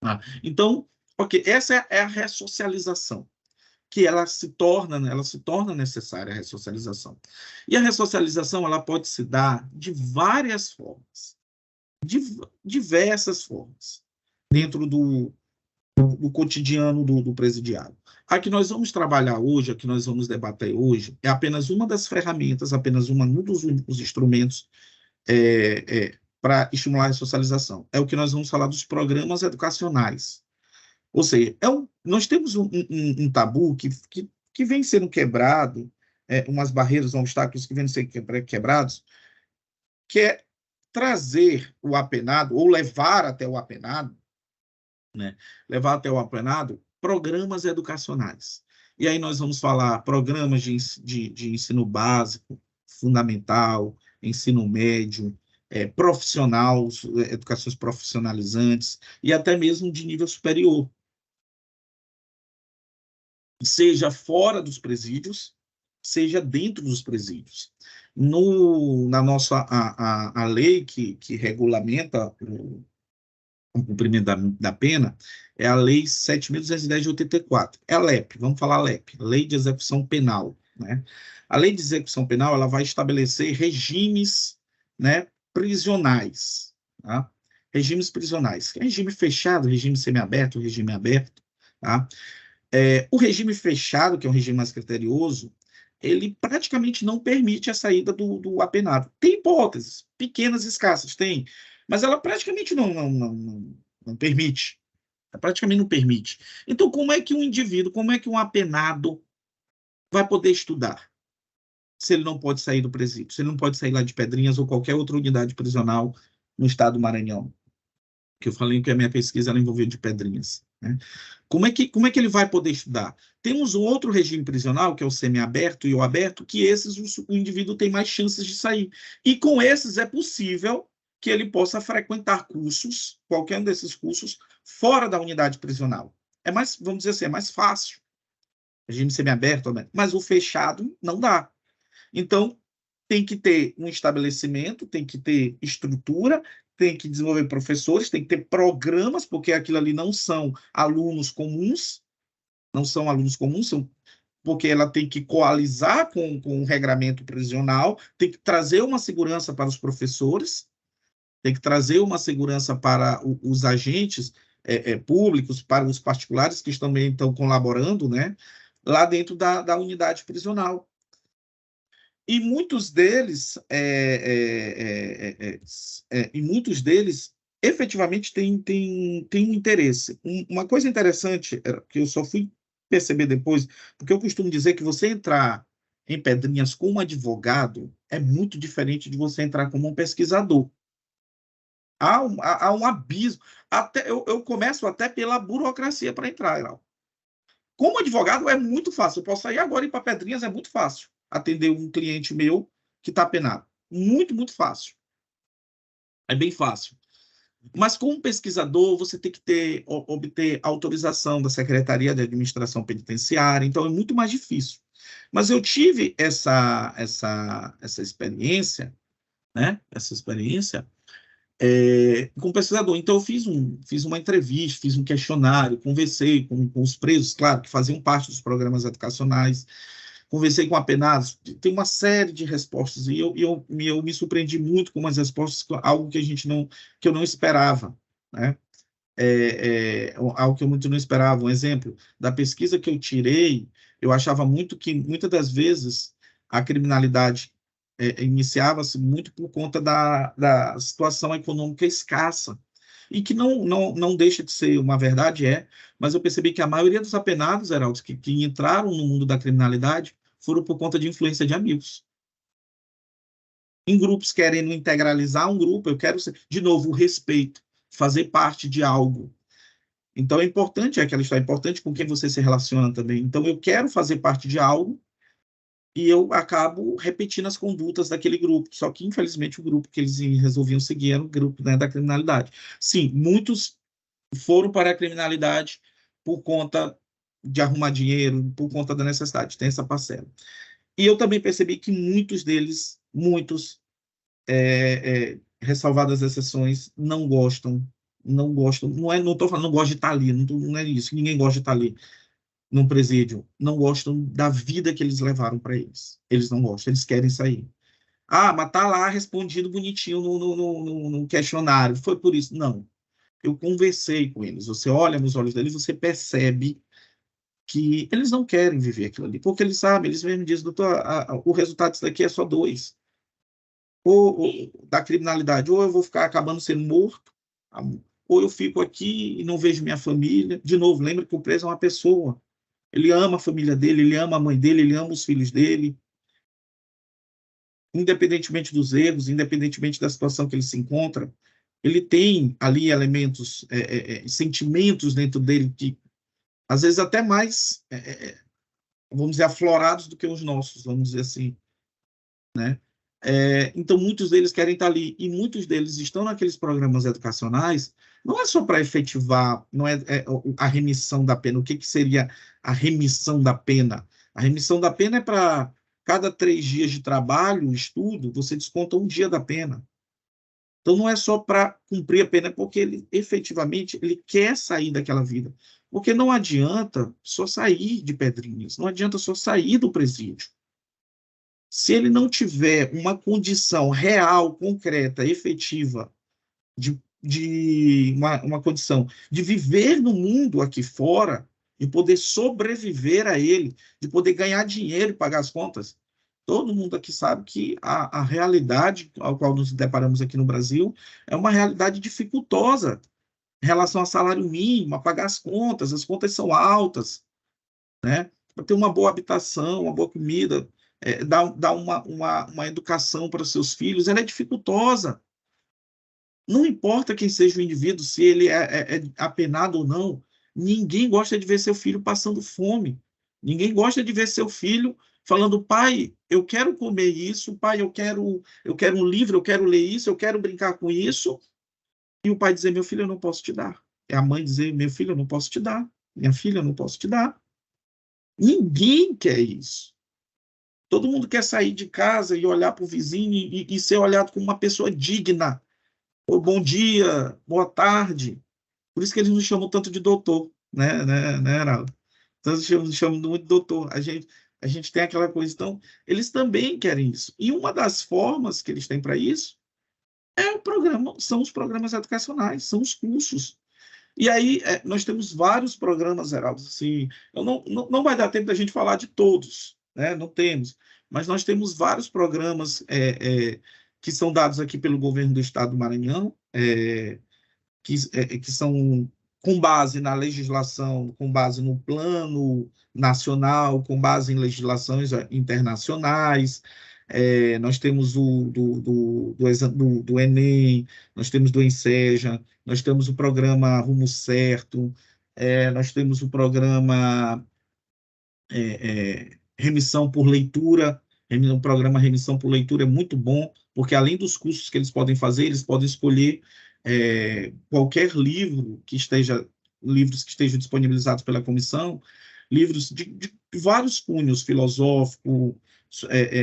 Tá? Então, ok, essa é a ressocialização, que ela se torna necessária, a ressocialização. E a ressocialização, ela pode se dar de várias formas, diversas formas, dentro do cotidiano do presidiário. A que nós vamos trabalhar hoje, a que nós vamos debater hoje, é apenas uma das ferramentas, apenas um dos instrumentos para estimular a ressocialização. É o que nós vamos falar dos programas educacionais. Ou seja, nós temos um tabu que vem sendo quebrado, umas barreiras, obstáculos que vêm sendo quebrados, que é trazer o apenado, ou levar até o apenado, né? Levar até o apenado programas educacionais. E aí nós vamos falar programas de ensino básico, fundamental, ensino médio, profissional, educações profissionalizantes, e até mesmo de nível superior. Seja fora dos presídios, seja dentro dos presídios. Na nossa a lei que regulamenta o cumprimento da pena é a Lei 7.210 de 84. É a LEP, vamos falar LEP, Lei de Execução Penal. Né? A Lei de Execução Penal ela vai estabelecer regimes, né, prisionais. Tá? Regimes prisionais. Regime fechado, regime semiaberto, regime aberto. Tá? O regime fechado, que é um regime mais criterioso, ele praticamente não permite a saída do apenado. Tem hipóteses, pequenas, escassas, tem, mas ela praticamente não permite. Ela praticamente não permite. Então, como é que um indivíduo, como é que um apenado vai poder estudar? Se ele não pode sair do presídio, se ele não pode sair lá de Pedrinhas ou qualquer outra unidade prisional no estado do Maranhão. Que eu falei que a minha pesquisa ela envolveu de Pedrinhas. Né? Como é que ele vai poder estudar? Temos um outro regime prisional, que é o semiaberto e o aberto, que esses o indivíduo tem mais chances de sair. E com esses é possível que ele possa frequentar cursos, qualquer um desses cursos, fora da unidade prisional. É mais, vamos dizer assim, é mais fácil. Regime semiaberto, mas o fechado não dá. Então, tem que ter um estabelecimento, tem que ter estrutura, tem que desenvolver professores, tem que ter programas, porque aquilo ali não são alunos comuns, porque ela tem que coalizar com o regramento prisional, tem que trazer uma segurança para os professores, tem que trazer uma segurança para os agentes públicos, para os particulares que também estão colaborando, né, lá dentro da unidade prisional. E muitos deles, efetivamente têm um interesse. Uma coisa interessante, que eu só fui perceber depois, porque eu costumo dizer que você entrar em Pedrinhas como advogado é muito diferente de você entrar como um pesquisador. Há um abismo. Eu começo até pela burocracia para entrar, Heraldo. Como advogado é muito fácil. Eu posso sair agora e ir para Pedrinhas, é muito fácil atender um cliente meu que está penado. Muito, muito fácil. É bem fácil. Mas como pesquisador, você tem que obter autorização da Secretaria de Administração Penitenciária, então é muito mais difícil. Mas eu tive essa experiência, né? Essa experiência com pesquisador. Então, eu fiz uma entrevista, fiz um questionário, conversei com os presos, claro, que faziam parte dos programas educacionais, conversei com apenados, tem uma série de respostas, e eu me surpreendi muito com as respostas, algo que eu não esperava, né? Algo que eu muito não esperava. Um exemplo, da pesquisa que eu tirei, eu achava muito que, muitas das vezes, a criminalidade iniciava-se muito por conta da situação econômica escassa, e que não deixa de ser uma verdade, mas eu percebi que a maioria dos apenados, Heraldo, que entraram no mundo da criminalidade, foram por conta de influência de amigos. Em grupos querendo integralizar um grupo, eu quero, de novo, o respeito, fazer parte de algo. Então, aquela história, é importante com quem você se relaciona também. Então, eu quero fazer parte de algo, e eu acabo repetindo as condutas daquele grupo, só que, infelizmente, o grupo que eles resolviam seguir era o grupo, né, da criminalidade. Sim, muitos foram para a criminalidade por conta de arrumar dinheiro, por conta da necessidade, tem essa parcela. E eu também percebi que muitos deles, ressalvadas as exceções, não gostam, não estou falando, não gosto de estar ali, não é isso, ninguém gosta de estar ali num presídio, não gostam da vida que eles levaram para eles. Eles não gostam, eles querem sair. Ah, mas tá lá respondido bonitinho no questionário, foi por isso. Não, eu conversei com eles, você olha nos olhos deles, você percebe que eles não querem viver aquilo ali, porque eles sabem, eles mesmos dizem, doutor, o resultado disso daqui é só 2. Ou da criminalidade, ou eu vou ficar acabando sendo morto, ou eu fico aqui e não vejo minha família. De novo, lembra que o preso é uma pessoa. Ele ama a família dele, ele ama a mãe dele, ele ama os filhos dele. Independentemente dos erros, independentemente da situação que ele se encontra, ele tem ali elementos, sentimentos dentro dele que, às vezes, até mais, vamos dizer, aflorados do que os nossos, vamos dizer assim, né? Então, muitos deles querem estar ali, e muitos deles estão naqueles programas educacionais, não é só para efetivar, não é a remissão da pena. O que seria a remissão da pena? A remissão da pena é para cada 3 dias de trabalho, estudo, você desconta 1 dia da pena. Então, não é só para cumprir a pena, é porque ele, efetivamente, ele quer sair daquela vida. Porque não adianta só sair de Pedrinhas, não adianta só sair do presídio. Se ele não tiver uma condição real, concreta, efetiva, de uma condição de viver no mundo aqui fora, de poder sobreviver a ele, de poder ganhar dinheiro e pagar as contas, todo mundo aqui sabe que a realidade ao qual nos deparamos aqui no Brasil é uma realidade dificultosa em relação ao salário mínimo, a pagar as contas são altas, né? Para ter uma boa habitação, uma boa comida, dar uma educação para os seus filhos, ela é dificultosa. Não importa quem seja o indivíduo, se ele é apenado ou não, ninguém gosta de ver seu filho passando fome. Ninguém gosta de ver seu filho falando, pai, eu quero comer isso, pai, eu quero um livro, eu quero ler isso, eu quero brincar com isso, e o pai dizer, meu filho, eu não posso te dar. É a mãe dizer, meu filho, eu não posso te dar. Minha filha, eu não posso te dar. Ninguém quer isso. Todo mundo quer sair de casa e olhar para o vizinho e ser olhado como uma pessoa digna. Bom dia, boa tarde. Por isso que eles nos chamam tanto de doutor, né, Heraldo? Então, eles nos chamam muito de doutor. A gente tem aquela coisa. Então, eles também querem isso. E uma das formas que eles têm para isso são os programas educacionais, são os cursos. E aí, nós temos vários programas, Heraldo. Assim, não vai dar tempo da gente falar de todos, né? Não temos. Mas nós temos vários programas que são dados aqui pelo governo do estado do Maranhão, que são com base na legislação, com base no plano nacional, com base em legislações internacionais. Nós temos do Enem, nós temos do Enseja, nós temos o programa Rumo Certo, nós temos o programa Remissão por Leitura. O programa Remissão por Leitura é muito bom, porque além dos cursos que eles podem fazer, eles podem escolher qualquer livros que estejam disponibilizados pela comissão, livros de vários cunhos, filosófico,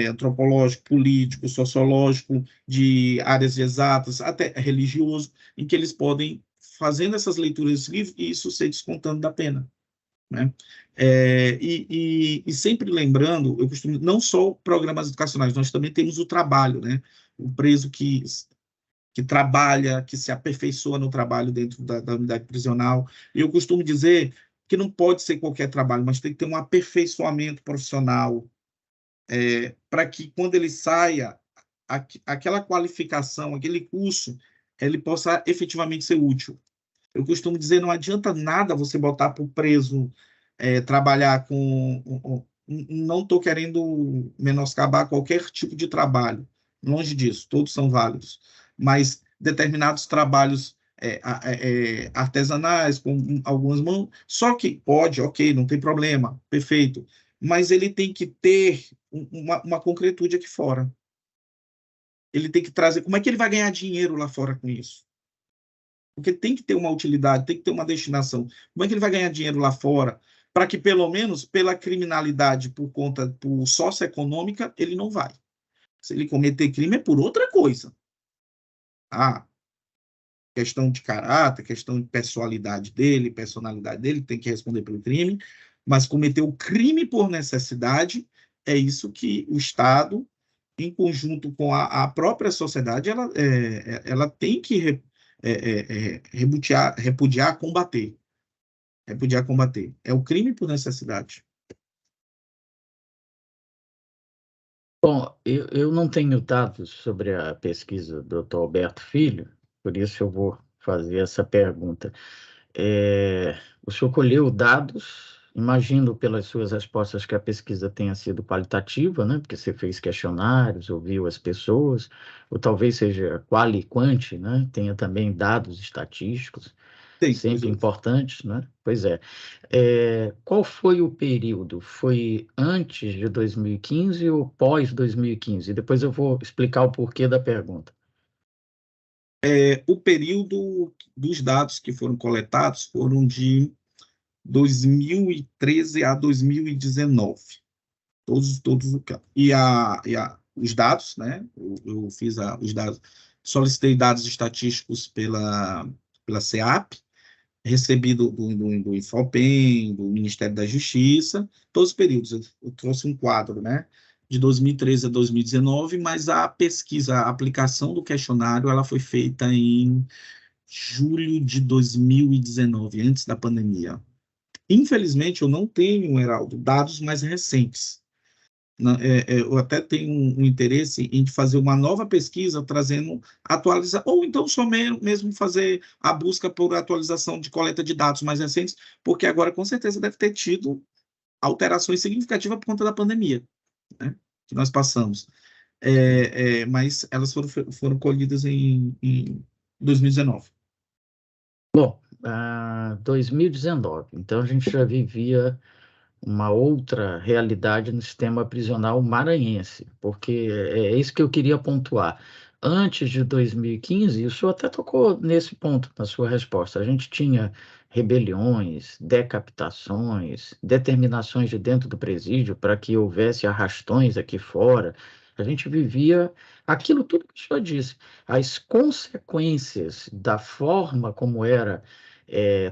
antropológico, político, sociológico, de áreas exatas, até religioso, em que eles podem, fazendo essas leituras livres, e isso ser descontando da pena, né? E sempre lembrando, eu costumo, não só programas educacionais, nós também temos o trabalho, né? O preso que trabalha, que se aperfeiçoa no trabalho dentro da unidade prisional. E eu costumo dizer que não pode ser qualquer trabalho, mas tem que ter um aperfeiçoamento profissional, para que, quando ele saia, aquela qualificação, aquele curso, ele possa efetivamente ser útil. Eu costumo dizer, não adianta nada você botar para o preso trabalhar com... Não estou querendo menoscabar qualquer tipo de trabalho, longe disso, todos são válidos, mas determinados trabalhos artesanais, com algumas mãos, só que pode, ok, não tem problema, perfeito, mas ele tem que ter uma concretude aqui fora. Ele tem que trazer... Como é que ele vai ganhar dinheiro lá fora com isso? Porque tem que ter uma utilidade, tem que ter uma destinação. Como é que ele vai ganhar dinheiro lá fora para que, pelo menos, pela criminalidade por socioeconômica, ele não vai? Se ele cometer crime é por outra coisa. Questão de caráter, questão de personalidade dele, tem que responder pelo crime, mas cometer o crime por necessidade, é isso que o Estado, em conjunto com a própria sociedade, ela tem que repudiar, combater. Repudiar, combater. É o crime por necessidade. Bom, eu não tenho dados sobre a pesquisa do Dr. Alberto Filho, por isso eu vou fazer essa pergunta. O senhor colheu dados, imagino pelas suas respostas que a pesquisa tenha sido qualitativa, né? Porque você fez questionários, ouviu as pessoas, ou talvez seja quali e quanti, né? Tenha também dados estatísticos, sempre importantes, né? Pois é. Qual foi o período? Foi antes de 2015 ou pós 2015? Depois eu vou explicar o porquê da pergunta. O período dos dados que foram coletados foram de 2013 a 2019. Todos os dados, né? Eu fiz os dados, solicitei dados estatísticos pela SEAP, recebi do Infopem, do Ministério da Justiça, todos os períodos. Eu trouxe um quadro, né? De 2013 a 2019, mas a pesquisa, a aplicação do questionário, ela foi feita em julho de 2019, antes da pandemia. Infelizmente, eu não tenho, Heraldo, dados mais recentes. Eu até tenho um interesse em fazer uma nova pesquisa, trazendo atualização, ou então só mesmo fazer a busca por atualização de coleta de dados mais recentes, porque agora, com certeza, deve ter tido alterações significativas por conta da pandemia, né, que nós passamos. Mas elas foram colhidas em 2019. Bom, 2019, então a gente já vivia uma outra realidade no sistema prisional maranhense, porque é isso que eu queria pontuar. Antes de 2015, o senhor até tocou nesse ponto na sua resposta, a gente tinha rebeliões, decapitações, determinações de dentro do presídio para que houvesse arrastões aqui fora, a gente vivia aquilo tudo que o senhor disse, as consequências da forma como era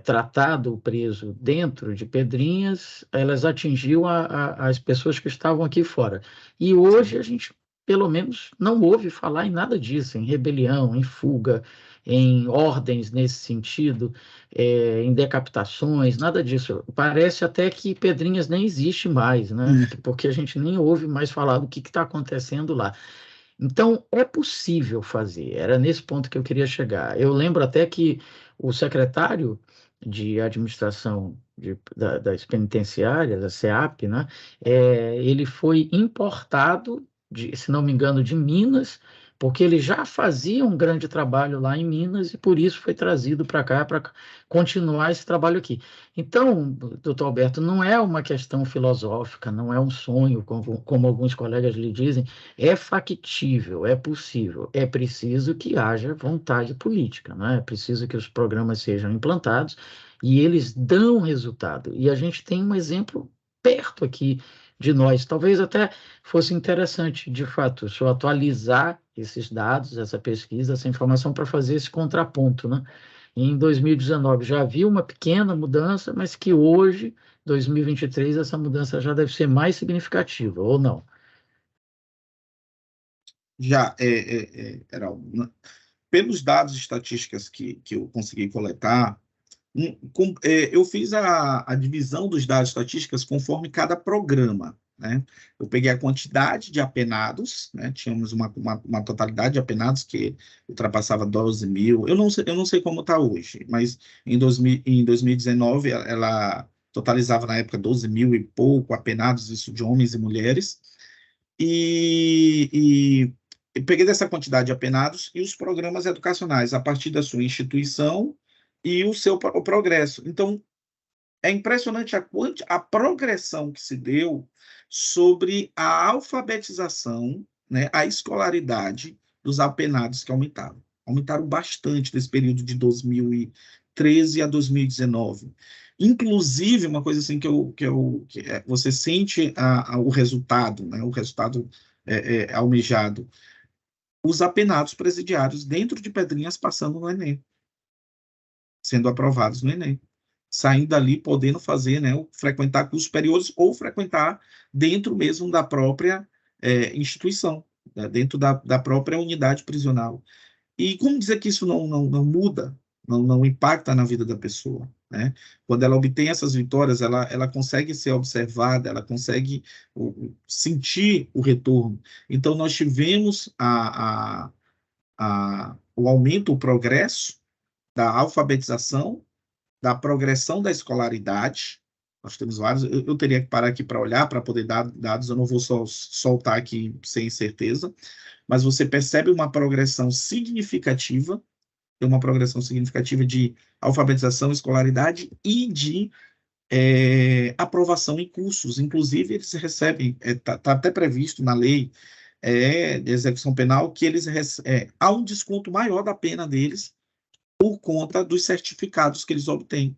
tratado o preso dentro de Pedrinhas, elas atingiam as pessoas que estavam aqui fora. E hoje a gente, pelo menos, não ouve falar em nada disso, em rebelião, em fuga, em ordens nesse sentido, em decapitações, nada disso. Parece até que Pedrinhas nem existe mais, né? Porque a gente nem ouve mais falar do que está acontecendo lá. Então, é possível fazer, era nesse ponto que eu queria chegar. Eu lembro até que o secretário de administração das penitenciárias, a SEAP, né, ele foi importado, se não me engano, de Minas, porque ele já fazia um grande trabalho lá em Minas e por isso foi trazido para cá para continuar esse trabalho aqui. Então, doutor Alberto, não é uma questão filosófica, não é um sonho, como alguns colegas lhe dizem, é factível, é possível, é preciso que haja vontade política, né? É preciso que os programas sejam implantados e eles dão resultado. E a gente tem um exemplo perto aqui de nós. Talvez até fosse interessante, de fato, só atualizar esses dados, essa pesquisa, essa informação para fazer esse contraponto, né? Em 2019 já havia uma pequena mudança, mas que hoje, 2023, essa mudança já deve ser mais significativa, ou não? Já, Heraldo, pelos dados estatísticos que eu consegui coletar, eu fiz a divisão dos dados estatísticos conforme cada programa, né? Eu peguei a quantidade de apenados, né? Tínhamos uma totalidade de apenados que ultrapassava 12 mil. Eu não sei como está hoje, mas em 2019 ela totalizava na época 12 mil e pouco apenados, isso de homens e mulheres. E eu peguei dessa quantidade de apenados e os programas educacionais, a partir da sua instituição e o progresso. Então, É impressionante a progressão que se deu sobre a alfabetização, né, a escolaridade dos apenados que aumentaram. Aumentaram bastante nesse período de 2013 a 2019. Inclusive, uma coisa assim você sente o resultado, né, o resultado almejado, os apenados presidiários dentro de Pedrinhas passando no Enem, sendo aprovados no Enem, saindo dali, podendo fazer, né, frequentar cursos superiores ou frequentar dentro mesmo da própria instituição, né, dentro da própria unidade prisional. E como dizer que isso não muda, não impacta na vida da pessoa, né? Quando ela obtém essas vitórias, ela consegue ser observada, ela consegue sentir o retorno. Então, nós tivemos o aumento, o progresso da alfabetização, da progressão da escolaridade. Nós temos vários, eu teria que parar aqui para olhar, para poder dar dados, eu não vou só soltar aqui sem certeza, mas você percebe uma progressão significativa, de alfabetização, escolaridade e de aprovação em cursos. Inclusive, eles recebem, está até previsto na lei de execução penal, que eles há um desconto maior da pena deles por conta dos certificados que eles obtêm.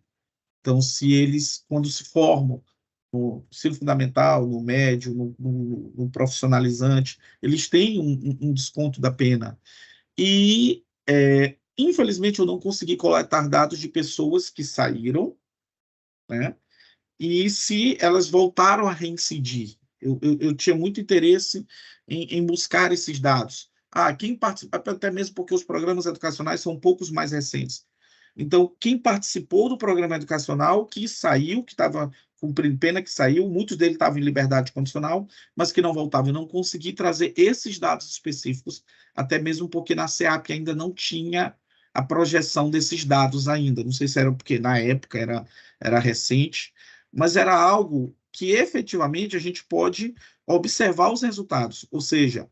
Então, se eles, quando se formam no ensino fundamental, no médio, no profissionalizante, eles têm um desconto da pena. E, infelizmente, eu não consegui coletar dados de pessoas que saíram, né? E se elas voltaram a reincidir. Eu tinha muito interesse em buscar esses dados. Quem participa, até mesmo porque os programas educacionais são poucos mais recentes. Então, quem participou do programa educacional, que saiu, que estava cumprindo pena, que saiu, muitos deles estavam em liberdade condicional, mas que não voltavam. Eu não consegui trazer esses dados específicos, até mesmo porque na SEAP ainda não tinha a projeção desses dados ainda. Não sei se era porque na época era recente, mas era algo que efetivamente a gente pode observar os resultados, ou seja,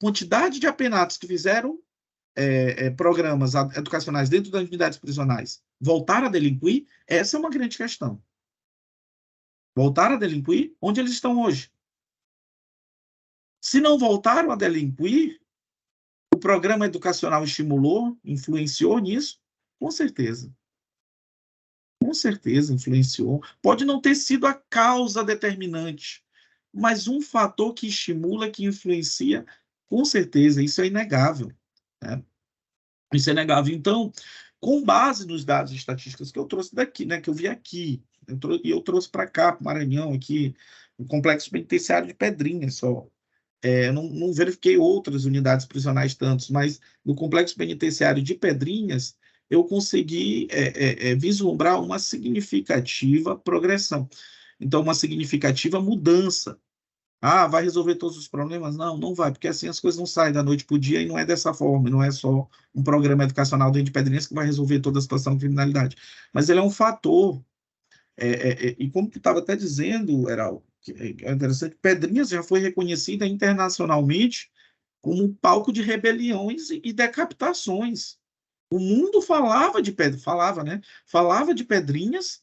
quantidade de apenados que fizeram programas educacionais dentro das unidades prisionais voltaram a delinquir, essa é uma grande questão. Voltaram a delinquir? Onde eles estão hoje? Se não voltaram a delinquir, o programa educacional estimulou, influenciou nisso? Com certeza. Com certeza influenciou. Pode não ter sido a causa determinante, mas um fator que estimula, que influencia, com certeza, isso é inegável, né? Isso é inegável. Então, com base nos dados estatísticos que eu trouxe daqui, né, que eu vi aqui, eu trouxe para cá, para o Maranhão, aqui, no Complexo Penitenciário de Pedrinhas só. Não verifiquei outras unidades prisionais tantos, mas no Complexo Penitenciário de Pedrinhas, eu consegui vislumbrar uma significativa progressão. Então, uma significativa mudança. Vai resolver todos os problemas? Não, não vai, porque assim as coisas não saem da noite para o dia e não é dessa forma, não é só um programa educacional dentro de Pedrinhas que vai resolver toda a situação de criminalidade. Mas ele é um fator, e como tu estava até dizendo, Heral, que é interessante, Pedrinhas já foi reconhecida internacionalmente como um palco de rebeliões e decapitações. O mundo falava de Pedrinhas,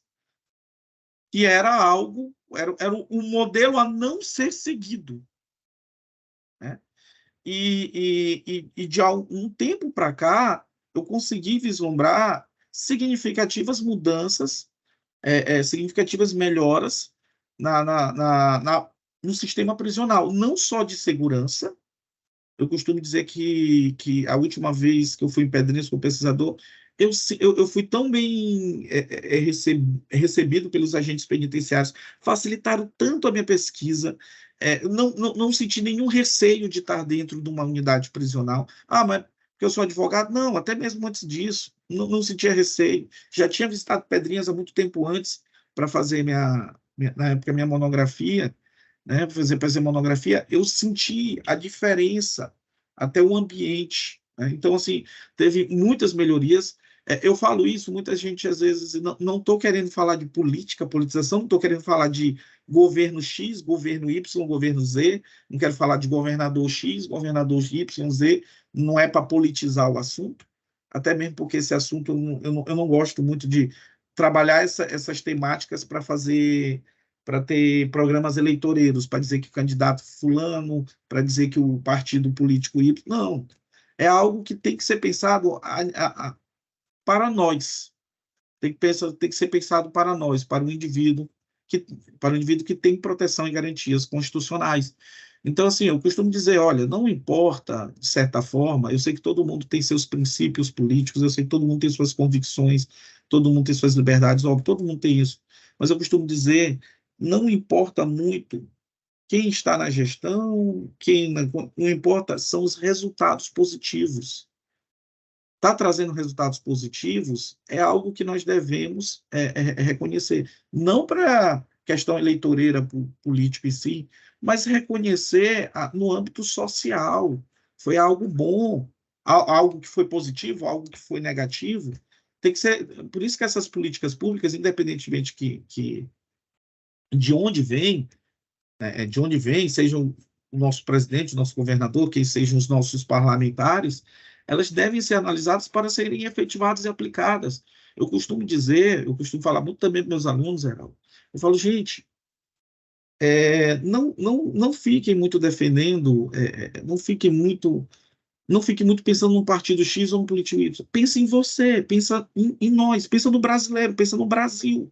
que era algo, era um modelo a não ser seguido, né? E de um tempo para cá, eu consegui vislumbrar significativas mudanças, significativas melhoras no sistema prisional, não só de segurança. Eu costumo dizer que a última vez que eu fui em Pedrinhas como pesquisador, eu fui tão bem recebido pelos agentes penitenciários, facilitaram tanto a minha pesquisa, não senti nenhum receio de estar dentro de uma unidade prisional. Mas porque eu sou advogado? Não, até mesmo antes disso, não sentia receio. Já tinha visitado Pedrinhas há muito tempo antes para fazer na época, minha monografia, né, fazer monografia, eu senti a diferença, até o ambiente, né? Então, assim, teve muitas melhorias. Eu falo isso, muita gente, às vezes, não estou querendo falar de politização, não estou querendo falar de governo X, governo Y, governo Z, não quero falar de governador X, governador Y, Z, não é para politizar o assunto, até mesmo porque esse assunto eu não gosto muito de trabalhar essas temáticas para ter programas eleitoreiros, para dizer que o candidato fulano, para dizer que o partido político Y. Não. É algo que tem que ser pensado para nós. Tem que ser pensado para nós, para o indivíduo que tem proteção e garantias constitucionais. Então, assim, eu costumo dizer, olha, não importa, de certa forma, eu sei que todo mundo tem seus princípios políticos, eu sei que todo mundo tem suas convicções, todo mundo tem suas liberdades, óbvio, todo mundo tem isso. Mas eu costumo dizer, não importa muito quem está na gestão, não importa, são os resultados positivos. Está trazendo resultados positivos é algo que nós devemos reconhecer. Não para questão eleitoreira política em si, mas reconhecer no âmbito social. Foi algo bom, algo que foi positivo, algo que foi negativo. Tem que ser, por isso que essas políticas públicas, independentemente de onde vem, sejam o nosso presidente, o nosso governador, quem sejam os nossos parlamentares, elas devem ser analisadas para serem efetivadas e aplicadas. Eu costumo falar muito também para meus alunos, Geraldo. Eu falo, gente, não fiquem muito defendendo, não fiquem muito pensando num partido X ou num político Y. Pensa em você, pensa em nós, pensa no brasileiro, pensa no Brasil.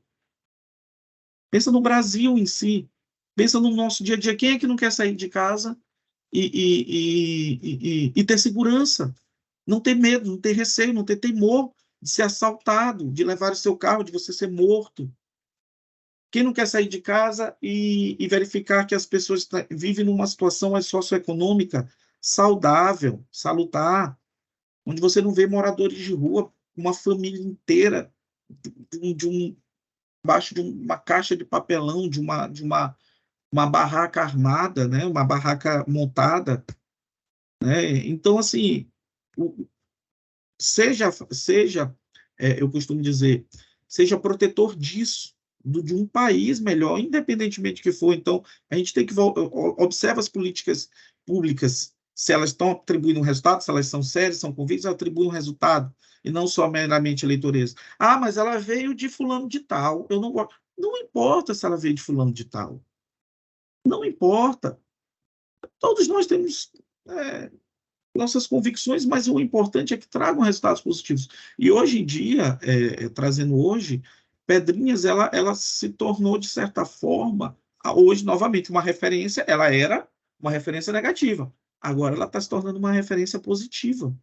Pensa no Brasil em si. Pensa no nosso dia a dia. Quem é que não quer sair de casa e ter segurança? Não ter medo, não ter receio, não ter temor de ser assaltado, de levar o seu carro, de você ser morto. Quem não quer sair de casa e verificar que as pessoas vivem numa situação socioeconômica saudável, salutar, onde você não vê moradores de rua, uma família inteira embaixo de uma caixa de papelão, de uma barraca armada, né? Uma barraca montada, né? Então, assim, eu costumo dizer, seja protetor disso, de um país melhor, independentemente do que for. Então, a gente tem que observar as políticas públicas, se elas estão atribuindo um resultado, se elas são sérias, são convictas, atribuem um resultado, e não só meramente eleitoreiras. Ah, mas ela veio de fulano de tal, eu não gosto. Não importa se ela veio de fulano de tal. Não importa. Todos nós temos nossas convicções, mas o importante é que tragam resultados positivos. E hoje em dia, trazendo hoje, Pedrinhas, ela se tornou, de certa forma, hoje, novamente, uma referência. Ela era uma referência negativa. Agora ela está se tornando uma referência positiva.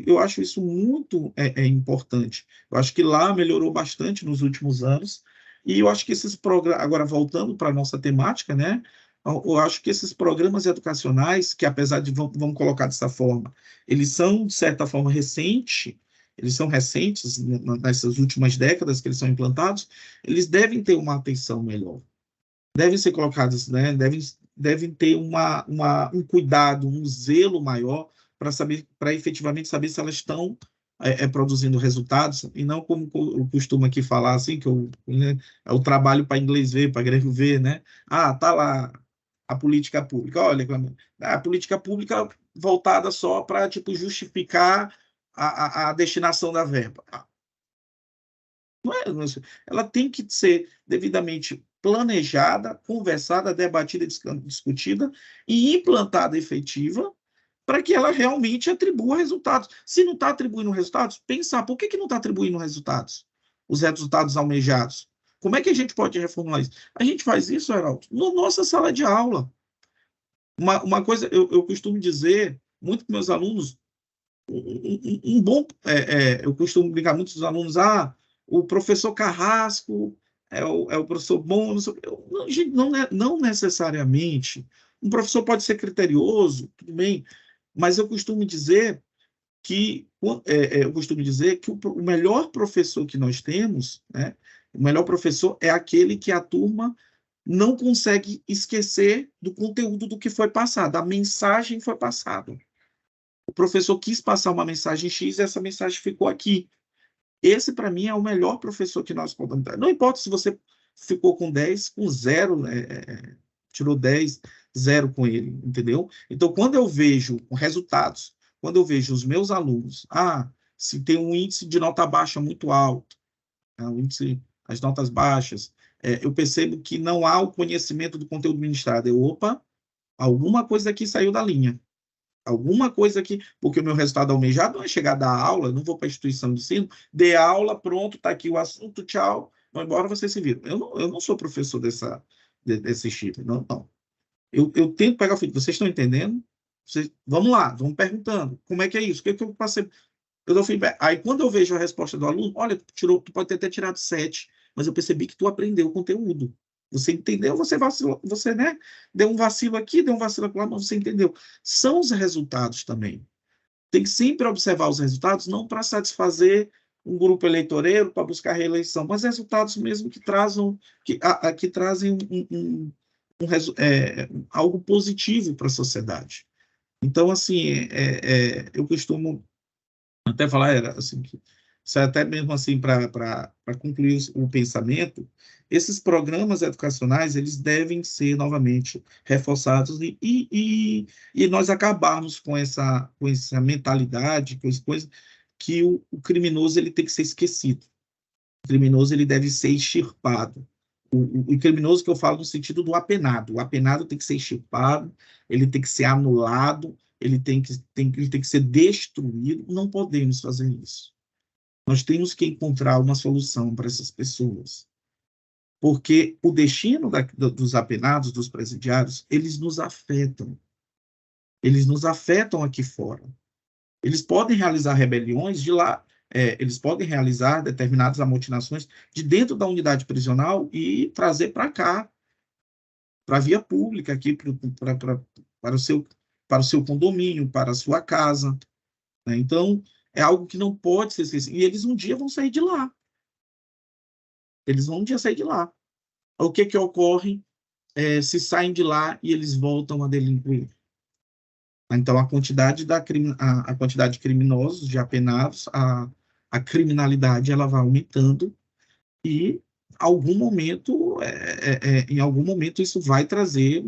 Eu acho isso muito importante. Eu acho que lá melhorou bastante nos últimos anos. E eu acho que esses programas, agora voltando para a nossa temática, né? Eu acho que esses programas educacionais, que apesar de, vamos colocar dessa forma, eles são, de certa forma, eles são recentes, nessas últimas décadas que eles são implantados, eles devem ter uma atenção melhor. Devem ser colocados, né? Devem ter um cuidado, um zelo maior para efetivamente saber se elas estão produzindo resultados, e não como eu costumo aqui falar, assim, né, é o trabalho para inglês ver, para grego ver, né? Ah, tá lá a política pública. Olha, a política pública voltada só para, tipo, justificar a destinação da verba. Ela tem que ser devidamente planejada, conversada, debatida, discutida e implantada efetiva para que ela realmente atribua resultados. Se não está atribuindo resultados, pensar por que não está atribuindo resultados, os resultados almejados. Como é que a gente pode reformular isso? A gente faz isso, Geraldo, na nossa sala de aula. Uma coisa, eu costumo dizer muito para meus alunos, eu costumo brincar muito com os alunos, o professor Carrasco é o professor bom, não, gente, não necessariamente. Um professor pode ser criterioso, tudo bem, mas eu costumo dizer que o melhor professor que nós temos, né, o melhor professor é aquele que a turma não consegue esquecer do conteúdo do que foi passado, a mensagem foi passada. O professor quis passar uma mensagem X e essa mensagem ficou aqui. Esse, para mim, é o melhor professor que nós podemos dar. Não importa se você ficou com 10, com 0, tirou 10, 0 com ele, entendeu? Então, quando eu vejo resultados, quando eu vejo os meus alunos, se tem um índice de nota baixa muito alto, né, as notas baixas, eu percebo que não há o conhecimento do conteúdo ministrado. Opa, alguma coisa aqui saiu da linha. Alguma coisa aqui, porque o meu resultado almejado não é chegar a dar aula, eu não vou para a instituição de ensino, dê aula, pronto, está aqui o assunto, tchau, vão embora, vocês se viram. Eu não sou professor desse tipo, não. Eu tento pegar o filho, vocês estão entendendo? Vamos lá, vamos perguntando, como é que é isso? O que é que eu passei? Eu dou feedback. Aí, quando eu vejo a resposta do aluno, olha, tu pode ter até tirado 7, mas eu percebi que tu aprendeu o conteúdo. Você entendeu, você vacilou, você, né, deu um vacilo aqui, deu um vacilo lá, mas você entendeu. São os resultados também. Tem que sempre observar os resultados, não para satisfazer um grupo eleitoreiro, para buscar reeleição, mas resultados mesmo que trazem algo positivo para a sociedade. Então, assim, eu costumo até falar, assim, até mesmo assim, para concluir o pensamento, esses programas educacionais, eles devem ser novamente reforçados e nós acabarmos com essa mentalidade, com essa coisa, que o criminoso ele tem que ser esquecido. O criminoso ele deve ser extirpado. O criminoso que eu falo no sentido do apenado. O apenado tem que ser extirpado, ele tem que ser anulado, ele tem que ser destruído. Não podemos fazer isso. Nós temos que encontrar uma solução para essas pessoas. Porque o destino dos apenados, dos presidiários, eles nos afetam. Eles nos afetam aqui fora. Eles podem realizar rebeliões de lá, eles podem realizar determinadas amotinações de dentro da unidade prisional e trazer para cá, para a via pública, aqui para o seu condomínio, para a sua casa. Né? Então, é algo que não pode ser esquecido. E eles um dia vão sair de lá. Eles vão um dia sair de lá. O que ocorre se saem de lá e eles voltam a delinquir? Então, a quantidade de criminosos, de apenados, a criminalidade ela vai aumentando e em algum momento isso vai trazer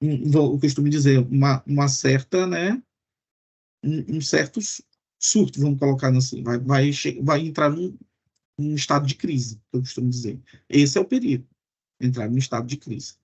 eu costumo dizer, uma certa, né, um certo surto, vamos colocar assim, vai entrar num estado de crise, eu costumo dizer. Esse é o perigo, entrar num estado de crise.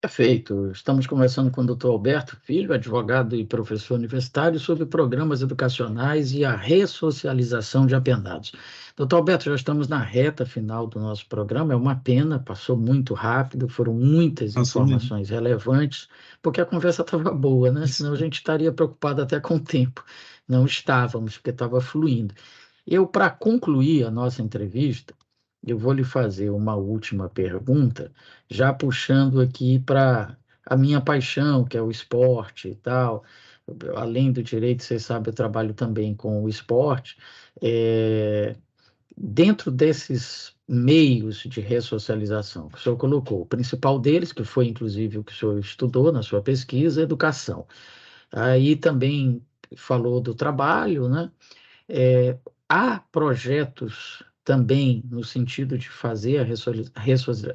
Perfeito. Estamos conversando com o Dr. Alberto Filho, advogado e professor universitário, sobre programas educacionais e a ressocialização de apenados. Dr. Alberto, já estamos na reta final do nosso programa, é uma pena, passou muito rápido, foram muitas informações relevantes, porque a conversa estava boa, né? Senão a gente estaria preocupado até com o tempo. Não estávamos, porque estava fluindo. Para concluir a nossa entrevista, eu vou lhe fazer uma última pergunta, já puxando aqui para a minha paixão, que é o esporte e tal. Além do direito, você sabe, eu trabalho também com o esporte. Dentro desses meios de ressocialização que o senhor colocou, o principal deles, que foi inclusive o que o senhor estudou na sua pesquisa, é educação. Aí também falou do trabalho, né? Há projetos também no sentido de fazer a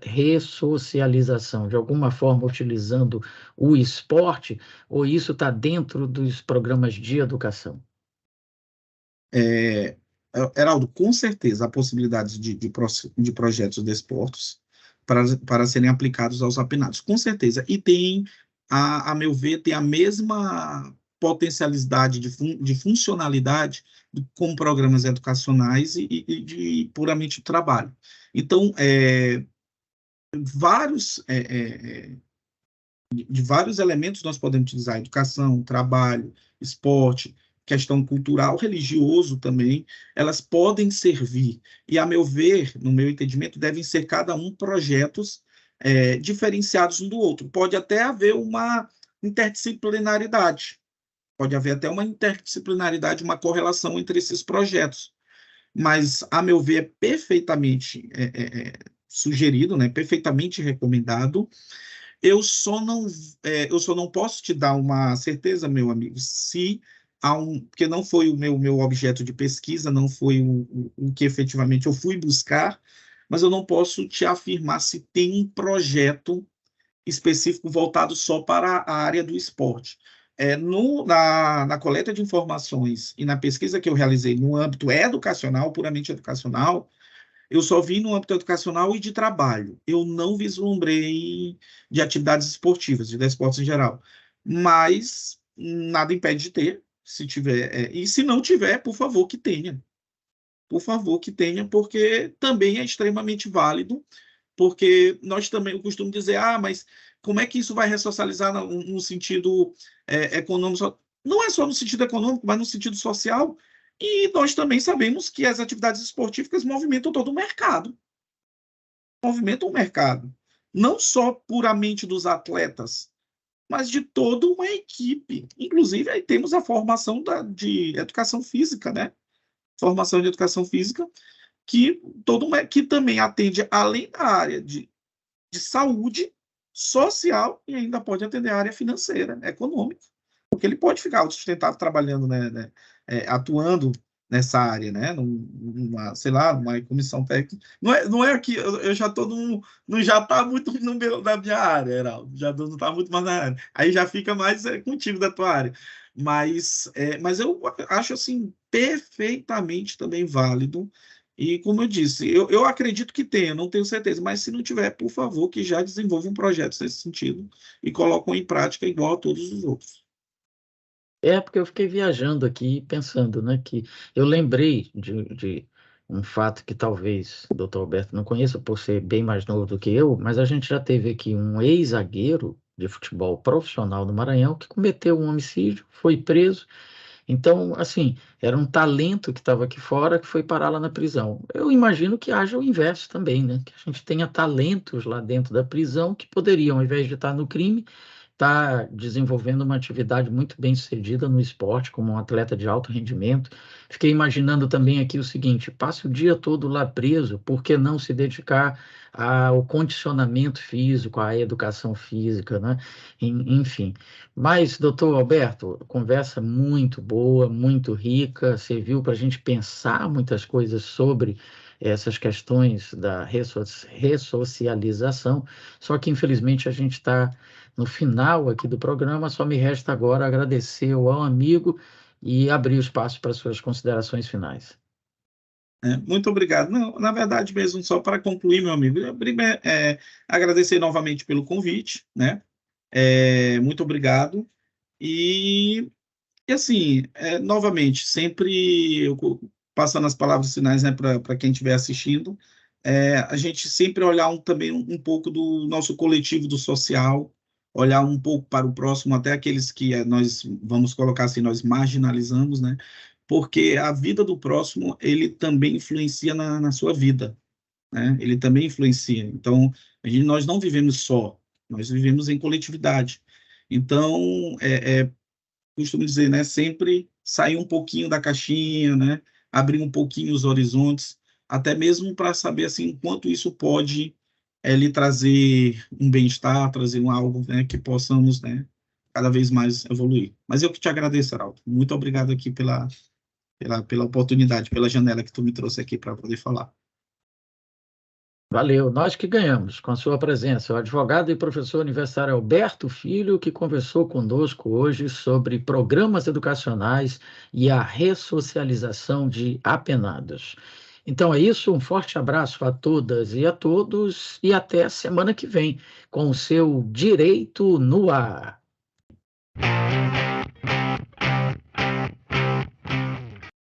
ressocialização, de alguma forma utilizando o esporte, ou isso está dentro dos programas de educação? Heraldo, com certeza há possibilidades de projetos desportos para serem aplicados aos apenados, com certeza. E tem, a meu ver, tem a mesma potencialidade de funcionalidade com programas educacionais e de puramente trabalho. Então, de vários elementos nós podemos utilizar: educação, trabalho, esporte, questão cultural, religioso também, elas podem servir. E, a meu ver, no meu entendimento, devem ser cada um projetos diferenciados um do outro. Pode até haver uma interdisciplinaridade, uma correlação entre esses projetos. Mas, a meu ver, é perfeitamente sugerido, né, perfeitamente recomendado. Eu só não posso te dar uma certeza, meu amigo, porque não foi o meu objeto de pesquisa, não foi o que efetivamente eu fui buscar, mas eu não posso te afirmar se tem um projeto específico voltado só para a área do esporte. Na coleta de informações e na pesquisa que eu realizei no âmbito educacional, puramente educacional, eu só vi no âmbito educacional e de trabalho. Eu não vislumbrei de atividades esportivas, de desportos em geral. Mas nada impede de ter, se tiver. E se não tiver, por favor, que tenha. Por favor, que tenha, porque também é extremamente válido, porque nós também, eu costumo dizer, mas como é que isso vai ressocializar no sentido econômico? Não é só no sentido econômico, mas no sentido social. E nós também sabemos que as atividades esportivas movimentam todo o mercado. Movimentam o mercado. Não só puramente dos atletas, mas de toda uma equipe. Inclusive, aí temos a formação de educação física, né? Formação de educação física, que também atende, além da área de saúde, social, e ainda pode atender a área financeira, econômica, porque ele pode ficar autossustentável trabalhando, né, atuando nessa área, né, sei lá, numa comissão técnica. Não é aqui, eu já estou já está muito no meu, da minha área, Heraldo, já não está muito mais na área, aí já fica mais contigo da tua área, mas eu acho, assim, perfeitamente também válido. E, como eu disse, eu acredito que tenha, não tenho certeza, mas se não tiver, por favor, que já desenvolvam projetos nesse sentido e colocam em prática igual a todos os outros. Porque eu fiquei viajando aqui pensando, né, que eu lembrei de um fato que talvez o doutor Alberto não conheça, por ser bem mais novo do que eu, mas a gente já teve aqui um ex-zagueiro de futebol profissional no Maranhão que cometeu um homicídio, foi preso. Então, assim, era um talento que estava aqui fora que foi parar lá na prisão. Eu imagino que haja o inverso também, né? Que a gente tenha talentos lá dentro da prisão que poderiam, ao invés de estar no crime, estar desenvolvendo uma atividade muito bem sucedida no esporte, como um atleta de alto rendimento. Fiquei imaginando também aqui o seguinte: passa o dia todo lá preso, por que não se dedicar ao condicionamento físico, à educação física, né? Enfim. Mas, doutor Alberto, conversa muito boa, muito rica, serviu para a gente pensar muitas coisas sobre essas questões da ressocialização, só que infelizmente a gente está no final aqui do programa, só me resta agora agradecer ao amigo e abrir o espaço para suas considerações finais. Muito obrigado. Não, na verdade, mesmo só para concluir, meu amigo, agradecer novamente pelo convite, né? Muito obrigado. E assim, novamente, sempre passando as palavras finais, né, para quem estiver assistindo, a gente sempre olhar também um pouco do nosso coletivo, do social, olhar um pouco para o próximo, até aqueles que nós, vamos colocar assim, nós marginalizamos, né, porque a vida do próximo, ele também influencia na sua vida, né, ele também influencia. Então, nós não vivemos só, nós vivemos em coletividade. Então, costumo dizer, né, sempre sair um pouquinho da caixinha, né, abrir um pouquinho os horizontes, até mesmo para saber assim quanto isso pode lhe trazer um bem-estar, trazer algo, né, que possamos, né, cada vez mais evoluir. Mas eu que te agradeço, Heraldo. Muito obrigado aqui pela oportunidade, pela janela que tu me trouxe aqui para poder falar. Valeu, nós que ganhamos com a sua presença, o advogado e professor universitário Alberto Filho, que conversou conosco hoje sobre programas educacionais e a ressocialização de apenados. Então é isso, um forte abraço a todas e a todos e até a semana que vem com o seu Direito no Ar.